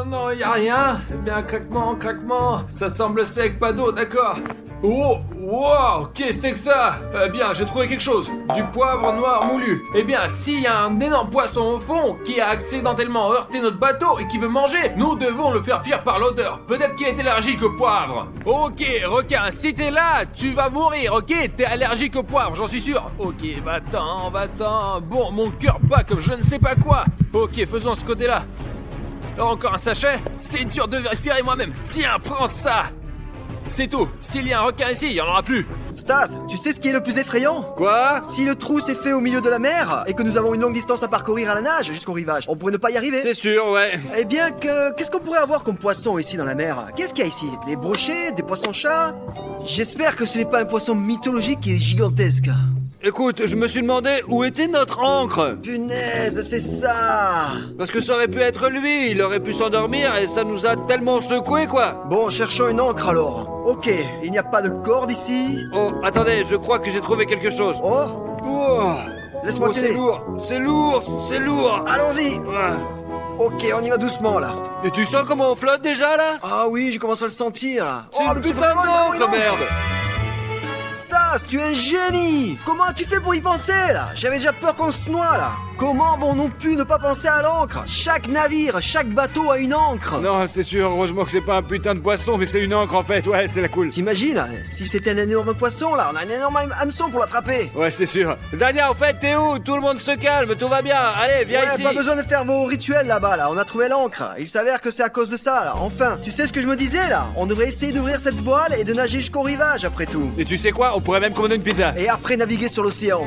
non, y a rien. Eh bien, craquement. Ça semble sec, pas d'eau, d'accord. Oh, wow, qu'est-ce que c'est que ça? Eh bien, j'ai trouvé quelque chose. Du poivre noir moulu. Eh bien, s'il y a un énorme poisson au fond qui a accidentellement heurté notre bateau et qui veut manger, nous devons le faire fuir par l'odeur. Peut-être qu'il est allergique au poivre. Ok, requin, si t'es là, tu vas mourir, ok? T'es allergique au poivre, j'en suis sûr. Ok, va-t'en, va-t'en. Bon, mon cœur bat comme je ne sais pas quoi. Ok, faisons ce côté-là. Alors encore un sachet? C'est dur de respirer moi-même. Tiens, prends ça. C'est tout. S'il y a un requin ici, il n'y en aura plus. Stas, tu sais ce qui est le plus effrayant? Quoi? Si le trou s'est fait au milieu de la mer et que nous avons une longue distance à parcourir à la nage jusqu'au rivage, on pourrait ne pas y arriver. C'est sûr, ouais. Eh bien, qu'est-ce qu'on pourrait avoir comme poisson ici dans la mer? Qu'est-ce qu'il y a ici? Des brochets? Des poissons-chats? J'espère que ce n'est pas un poisson mythologique et gigantesque. Écoute, je me suis demandé où était notre ancre. Punaise, c'est ça! Parce que ça aurait pu être lui, il aurait pu s'endormir et ça nous a tellement secoué quoi. Bon, cherchons une ancre alors. Ok, il n'y a pas de corde ici. Oh, attendez, je crois que j'ai trouvé quelque chose. Oh, Oh, laisse-moi c'est t'aider. lourd, c'est lourd, c'est lourd. Allons-y! Ouais. Ok, on y va doucement là. Et tu sens comment on flotte déjà là? Ah oui, je commence à le sentir là. C'est une mais putain vraiment une d'encre, ancre. merde. Stas, tu es un génie! Comment as-tu fait pour y penser là? J'avais déjà peur qu'on se noie là. Comment avons-nous pu ne pas penser à l'encre? Chaque navire, chaque bateau a une encre. Non, c'est sûr, heureusement que c'est pas un putain de poisson, mais c'est une encre en fait, ouais, c'est la cool. T'imagines, si c'était un énorme poisson là, on a un énorme hameçon pour l'attraper. Ouais, c'est sûr. Dania, au fait, t'es où? Tout le monde se calme, tout va bien. Allez, viens Ouais, ici. pas besoin de faire vos rituels là-bas là, on a trouvé l'encre. Il s'avère que c'est à cause de ça là. Enfin, tu sais ce que je me disais là? On devrait essayer d'ouvrir cette voile et de nager jusqu'au rivage après tout. Et tu sais quoi? On pourrait même commander une pizza. Et après naviguer sur l'océan.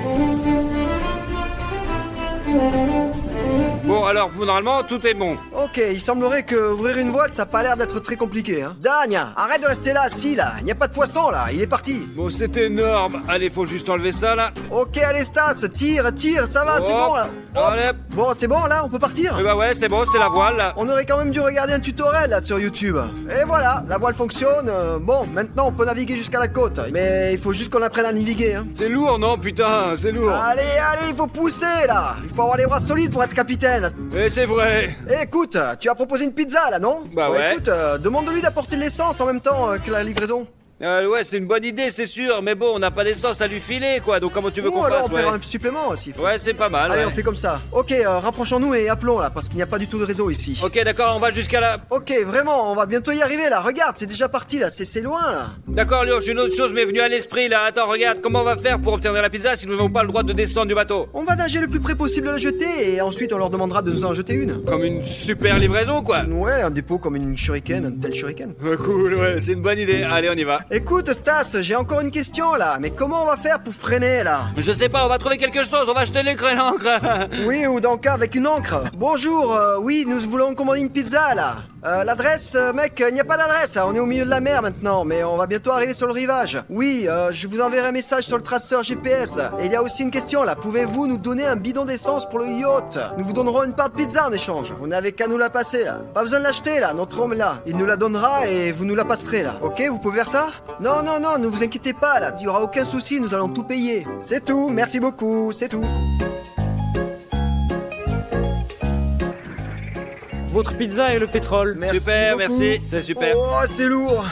Bon, alors, normalement, tout est bon. Ok, il semblerait que ouvrir une voile, ça a pas l'air d'être très compliqué, hein. Dania, arrête de rester là, assis là. Il n'y a pas de poisson là, il est parti. Bon, c'est énorme. Allez, faut juste enlever ça là. Ok, allez Stas, tire, ça va, c'est Hop. bon là. Hop. Allez. Bon, c'est bon là, on peut partir. Eh bah ouais, c'est bon, c'est la voile là. On aurait quand même dû regarder un tutoriel là sur YouTube. Et voilà, la voile fonctionne. Bon, maintenant on peut naviguer jusqu'à la côte. Mais il faut juste qu'on apprenne à naviguer, hein. C'est lourd, non, putain, c'est lourd. Allez, il faut pousser là. Il faut avoir les bras solides pour être capitaine. Et c'est vrai. Eh, écoute, tu as proposé une pizza là, non? Bah ouais. Écoute, demande-lui d'apporter de l'essence en même temps que la livraison. Ouais, c'est une bonne idée, c'est sûr, mais bon, on n'a pas d'essence à lui filer, quoi, donc comment tu veux Ou qu'on alors fasse, on paiera ouais. un supplément aussi. Ouais, c'est pas mal, Allez, ouais. on fait comme ça. Ok, rapprochons-nous et appelons là, parce qu'il n'y a pas du tout de réseau ici. Ok, d'accord, on va jusqu'à là. Ok, vraiment, on va bientôt y arriver là. Regarde, c'est déjà parti là, c'est loin là. D'accord, Léo, j'ai une autre chose m'est venue à l'esprit, là. Attends, regarde, comment on va faire pour obtenir la pizza si nous n'avons pas le droit de descendre du bateau? On va nager le plus près possible de la jeter et ensuite on leur demandera de nous en jeter une. Comme une super livraison, quoi. Ouais, un dépôt comme une shuriken, un tel shuriken. Ouais, cool, ouais, c'est une bonne idée. Allez, on y va. Écoute Stas, j'ai encore une question là, mais comment on va faire pour freiner là? Je sais pas, on va trouver quelque chose, on va jeter l'écran l'encre. Oui, ou dans le cas avec une encre. Bonjour, oui, nous voulons commander une pizza là. L'adresse, mec, il n'y a pas d'adresse là, on est au milieu de la mer maintenant, mais on va bientôt arriver sur le rivage. Oui, je vous enverrai un message sur le traceur GPS. Et il y a aussi une question là, pouvez-vous nous donner un bidon d'essence pour le yacht? Nous vous donnerons une part de pizza en échange, vous n'avez qu'à nous la passer là. Pas besoin de l'acheter là, notre homme est là. Il nous la donnera et vous nous la passerez là. Ok, vous pouvez faire ça? Non, non, non, ne vous inquiétez pas là, il n'y aura aucun souci, nous allons tout payer. C'est tout, merci beaucoup, c'est tout. Votre pizza et le pétrole. Merci Super, beaucoup. merci, c'est super. Oh, c'est lourd.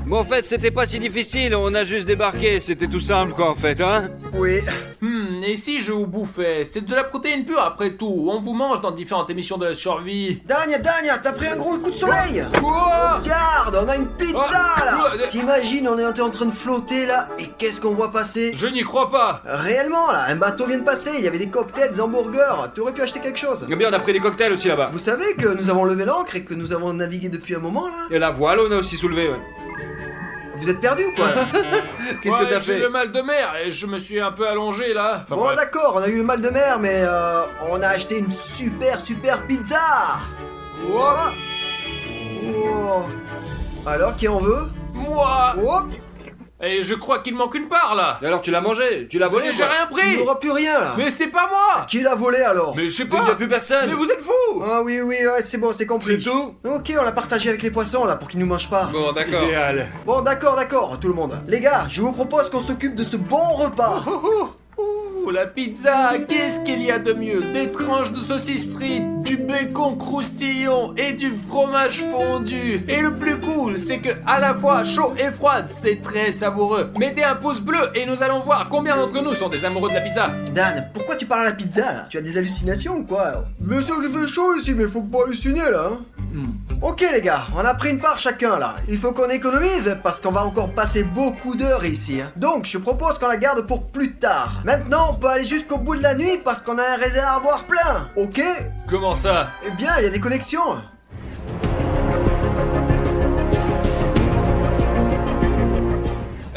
Bon, en fait, c'était pas si difficile, on a juste débarqué, c'était tout simple, quoi, en fait, hein. Oui. Et si je vous bouffais? C'est de la protéine pure après tout. On vous mange dans différentes émissions de la survie. Dania, t'as pris un gros coup de soleil. Quoi? Regarde, on a une pizza Oh, là. oh, T'imagines, on est en train de flotter là, et qu'est-ce qu'on voit passer? Je n'y crois pas. Réellement là, un bateau vient de passer, il y avait des cocktails, des hamburgers, t'aurais pu acheter quelque chose. Eh bien, on a pris des cocktails aussi là-bas. Vous savez que nous avons levé l'ancre et que nous avons navigué depuis un moment là? Et la voile, on a aussi soulevé, ouais. Vous êtes perdu ou quoi? Qu'est-ce que t'as J'ai fait? le mal de mer et je me suis un peu allongé là. Enfin, Bon bref. d'accord, on a eu le mal de mer, mais on a acheté une super pizza. Ouah. Oh. Alors qui en veut? Moi. Oh, Et je crois qu'il manque une part là. Et alors, tu l'as mangé? Tu l'as volé, Mais j'ai quoi? rien il pris. n'y aura plus rien là. Mais c'est pas moi. Qui l'a volé alors? Mais je sais Mais il n'y pas. a plus personne. Mais vous êtes fous. Ah oui, ouais, c'est bon, c'est compris. C'est tout? Ok, on l'a partagé avec les poissons là pour qu'ils nous mangent pas. Bon, d'accord. Idéal. Bon, d'accord, tout le monde. Les gars, je vous propose qu'on s'occupe de ce bon repas. Oh, la pizza, qu'est-ce qu'il y a de mieux? Des tranches de saucisses frites, du bacon croustillant et du fromage fondu. Et le plus cool, c'est que à la fois chaud et froide, c'est très savoureux. Mettez un pouce bleu et nous allons voir combien d'entre nous sont des amoureux de la pizza. Dan, pourquoi tu parles à la pizza là? Tu as des hallucinations ou quoi? Bien sûr qu'il fait chaud ici, mais faut pas halluciner là, hein. Ok les gars, on a pris une part chacun là. Il faut qu'on économise parce qu'on va encore passer beaucoup d'heures ici, hein. Donc je propose qu'on la garde pour plus tard. Maintenant on peut aller jusqu'au bout de la nuit parce qu'on a un réservoir plein. Ok? Comment ça? Eh bien il y a des connexions.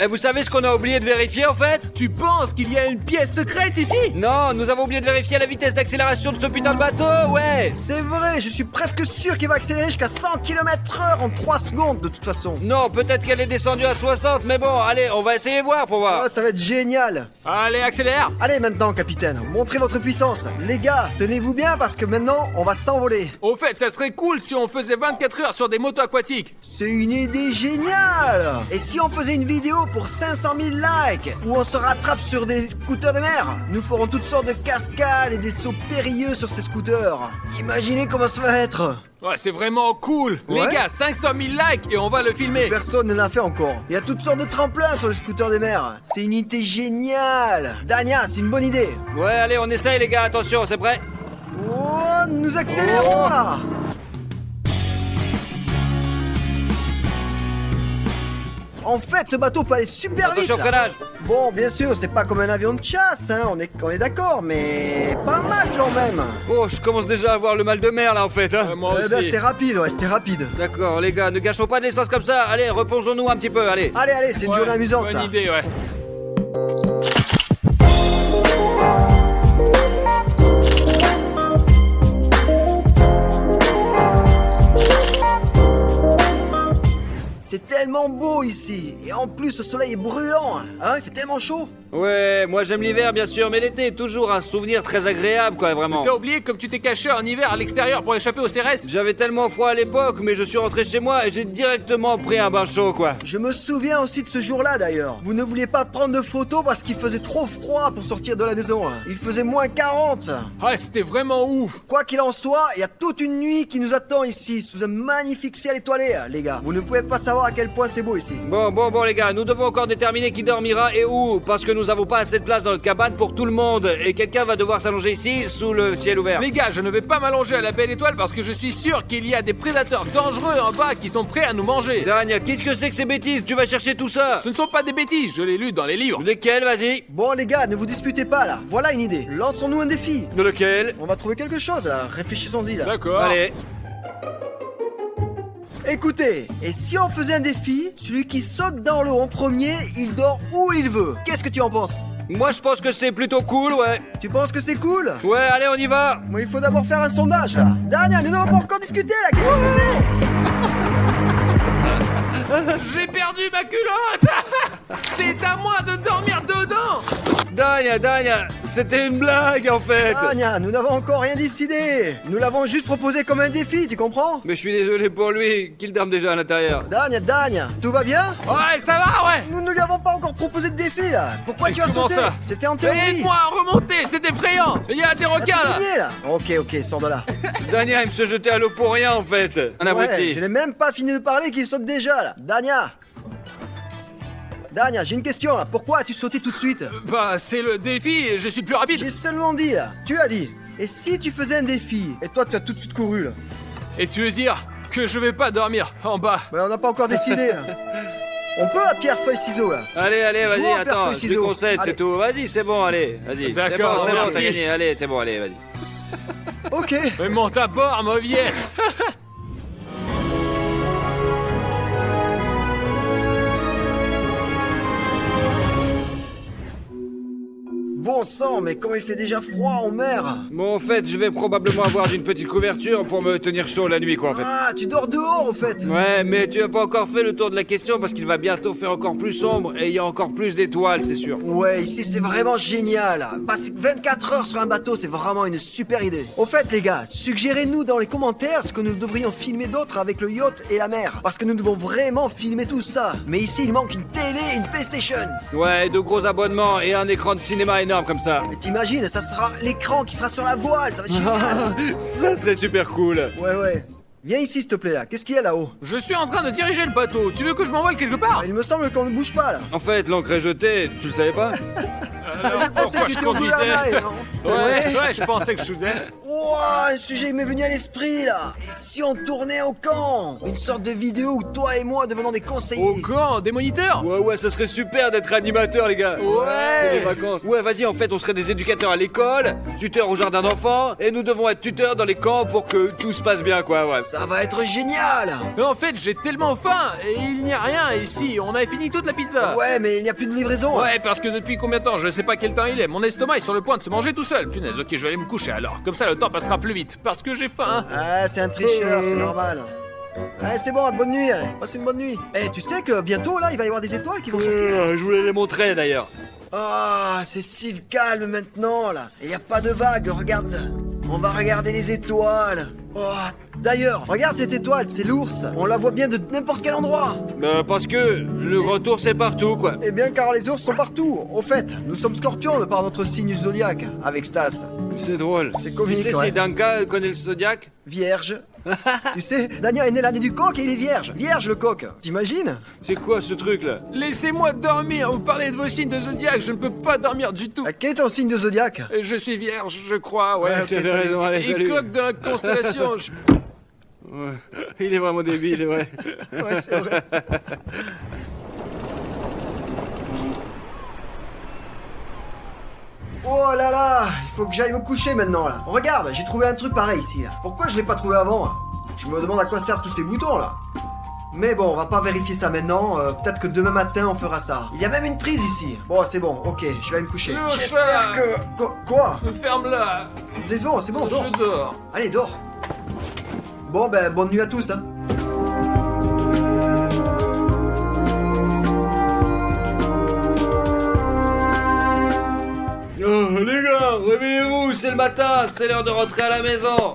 Et vous savez ce qu'on a oublié de vérifier en fait? Tu penses qu'il y a une pièce secrète ici? Non, nous avons oublié de vérifier la vitesse d'accélération de ce putain de bateau, ouais. C'est vrai, je suis presque sûr qu'il va accélérer jusqu'à 100 km/h en 3 secondes de toute façon. Non, peut-être qu'elle est descendue à 60, mais bon, allez, on va essayer voir pour voir. Oh, ça va être génial. Allez, accélère! Allez maintenant capitaine, montrez votre puissance. Les gars, tenez-vous bien parce que maintenant on va s'envoler. Au fait, ça serait cool si on faisait 24 heures sur des motos aquatiques. C'est une idée géniale. Et si on faisait une vidéo pour 500 000 likes, où on se rattrape sur des scooters de mer? Nous ferons toutes sortes de cascades et des sauts périlleux sur ces scooters. Imaginez comment ça va être. Ouais, c'est vraiment cool. Ouais. Les gars, 500 000 likes et on va le filmer. Personne ne l'a fait encore. Il y a toutes sortes de tremplins sur les scooters de mer. C'est une idée géniale. Dania, c'est une bonne idée. Ouais, allez, on essaye les gars, attention, c'est prêt? Oh, nous accélérons là. En fait, ce bateau peut aller super vite. Attention au freinage. Bon, bien sûr, c'est pas comme un avion de chasse, hein, on est d'accord, mais pas mal quand même. Oh, je commence déjà à avoir le mal de mer là en fait, hein. Moi Eh ben, aussi. c'était rapide, ouais, c'était rapide. D'accord, les gars, ne gâchons pas de l'essence comme ça. Allez, reposons-nous un petit peu, allez. Allez, c'est une Ouais, journée amusante. Bonne là. idée, ouais. C'est tellement beau ici, et en plus le soleil est brûlant, hein, il fait tellement chaud. Ouais, moi j'aime l'hiver bien sûr, mais l'été est toujours un souvenir très agréable quoi, vraiment. T'as oublié comme tu t'es caché en hiver à l'extérieur pour échapper au CRS? J'avais tellement froid à l'époque, mais je suis rentré chez moi et j'ai directement pris un bain chaud quoi. Je me souviens aussi de ce jour-là d'ailleurs. Vous ne vouliez pas prendre de photos parce qu'il faisait trop froid pour sortir de la maison. Hein. Il faisait moins 40. Ouais, c'était vraiment ouf. Quoi qu'il en soit, il y a toute une nuit qui nous attend ici, sous un magnifique ciel étoilé, les gars. Vous ne pouvez pas savoir à quel point c'est beau ici. Bon les gars, nous devons encore déterminer qui dormira et où, parce que nous avons pas assez de place dans notre cabane pour tout le monde, et quelqu'un va devoir s'allonger ici, sous le ciel ouvert. Les gars, je ne vais pas m'allonger à la belle étoile parce que je suis sûr qu'il y a des prédateurs dangereux en bas qui sont prêts à nous manger. Dania, qu'est-ce que c'est que ces bêtises? Tu vas chercher tout ça? Ce ne sont pas des bêtises, je l'ai lu dans les livres. Lesquels, vas-y? Bon les gars, ne vous disputez pas là. Voilà une idée. Lançons-nous un défi. De lequel? On va trouver quelque chose là. Réfléchissons-y là. D'accord. Allez. Écoutez, et si on faisait un défi, celui qui saute dans l'eau en premier, il dort où il veut. Qu'est-ce que tu en penses? Moi je pense que c'est plutôt cool, ouais. Tu penses que c'est cool? Ouais, allez, on y va. Moi, il faut d'abord faire un sondage là. Dania, nous n'avons pas encore discuté là. Qu'est-ce que tu fais? J'ai perdu ma culotte. C'est à moi de dormir dedans. Dania, c'était une blague en fait. Dania, nous n'avons encore rien décidé. Nous l'avons juste proposé comme un défi, tu comprends? Mais je suis désolé pour lui, qu'il dorme déjà à l'intérieur. Dania, tout va bien? Ouais, ça va, ouais. Nous ne lui avons pas encore proposé de défi là. Pourquoi Mais tu as comment sauté? ça? C'était en théorie. Aide-moi à remonter, c'est effrayant. Il y a des T'as requins tout là. oublié, là. Ok, sors de là. Dania, il me se jetait à l'eau pour rien en fait. Un Ouais, abruti. je n'ai même pas fini de parler qu'il saute déjà là. Dania, j'ai une question là. Pourquoi as-tu sauté tout de suite? Bah, c'est le défi et je suis plus rapide. J'ai seulement dit là. Tu as dit. Et si tu faisais un défi? Et toi, tu as tout de suite couru là. Et tu veux dire que je vais pas dormir en bas? Bah, on n'a pas encore décidé là. On peut à pierre, feuille, ciseaux là. Allez, vas-y, Jouons à attends, pierre, feuille, je te ciseaux. concède, Allez. c'est tout. Vas-y, c'est bon, allez, vas-y. D'accord, c'est bon, merci. t'as gagné. Allez, c'est bon, allez, vas-y. Ok. Mais monte à bord, mauviette. Bon sang, mais quand il fait déjà froid en mer. Bon, en fait, je vais probablement avoir d'une petite couverture pour me tenir chaud la nuit, quoi, en fait. Ah, tu dors dehors en fait. Ouais, mais tu as pas encore fait le tour de la question parce qu'il va bientôt faire encore plus sombre et il y a encore plus d'étoiles, c'est sûr. Ouais, ici c'est vraiment génial. Passer 24 heures sur un bateau, c'est vraiment une super idée. Au fait, les gars, suggérez-nous dans les commentaires ce que nous devrions filmer d'autre avec le yacht et la mer. Parce que nous devons vraiment filmer tout ça. Mais ici, il manque une télé et une PlayStation. Ouais, de gros abonnements et un écran de cinéma énorme comme ça. Mais t'imagines, ça sera l'écran qui sera sur la voile, ça va être génial. Ça serait super cool. Ouais. Viens ici, s'il te plaît, là. Qu'est-ce qu'il y a là-haut? Je suis en train de diriger le bateau. Tu veux que je m'envole quelque part? Il me semble qu'on ne bouge pas, là. En fait, l'encre est jetée, tu le savais pas? Alors Je pensais pourquoi que je tu étais au conduisais? gouvernail, non? Ouais, je pensais que je soudais. Ouah, un sujet m'est venu à l'esprit, là. Et si on tournait au camp? Une sorte de vidéo où toi et moi devenons des conseillers. Au camp, des moniteurs? Ouais, ça serait super d'être animateur, les gars. C'est les Ouais. vacances. Ouais, vas-y, en fait, on serait des éducateurs à l'école, tuteurs au jardin d'enfants, et nous devons être tuteurs dans les camps pour que tout se passe bien, quoi, ouais. Ça va être génial. Mais en fait, j'ai tellement faim et il n'y a rien ici. On a fini toute la pizza. Ouais, mais il n'y a plus de livraison. Ouais, parce que depuis combien de temps? Je sais pas quel temps il est. Mon estomac est sur le point de se manger tout seul. Punaise, ok, je vais aller me coucher alors. Comme ça, le temps passera plus vite. Parce que j'ai faim. Ah, c'est un tricheur, c'est normal. Ouais, c'est bon, bonne nuit, allez. Passe une bonne nuit. Eh, tu sais que bientôt, là, il va y avoir des étoiles qui vont sortir. Je voulais les montrer, d'ailleurs. Ah, c'est si calme maintenant, là. Il n'y a pas de vagues, regarde. On va regarder les étoiles. Oh, d'ailleurs, regarde cette étoile, c'est l'ours. On la voit bien de n'importe quel endroit. Parce que le retour, c'est partout, quoi. Eh bien, car les ours sont partout. Au fait, nous sommes scorpions de par notre signe zodiaque, avec Stas. C'est drôle. C'est comique, Tu sais ouais. si Danka connaît le zodiaque? Vierge. Tu sais, Dania est né l'année du coq et il est vierge. Vierge, le coq. T'imagines? C'est quoi ce truc-là? Laissez-moi dormir. Vous parlez de vos signes de zodiaque. Je ne peux pas dormir du tout. Quel est ton signe de zodiaque? Je suis vierge, je crois, ouais. ok, T'avais salut. raison, allez, Et salut. coq de la constellation. Ouais. Il est vraiment débile, ouais. Ouais, c'est vrai. Oh là là, il faut que j'aille me coucher maintenant là. Regarde, j'ai trouvé un truc pareil ici là. Pourquoi je l'ai pas trouvé avant là? Je me demande à quoi servent tous ces boutons là. Mais bon, on va pas vérifier ça maintenant, peut-être que demain matin on fera ça. Il y a même une prise ici. Bon, c'est bon, ok, je vais aller me coucher. Le J'espère chat. que... Quoi? Ferme-la. C'est bon, dors. Je dors. Allez, dors. Bon, ben, bonne nuit à tous, hein. Oh, les gars, réveillez-vous, c'est le matin, c'est l'heure de rentrer à la maison.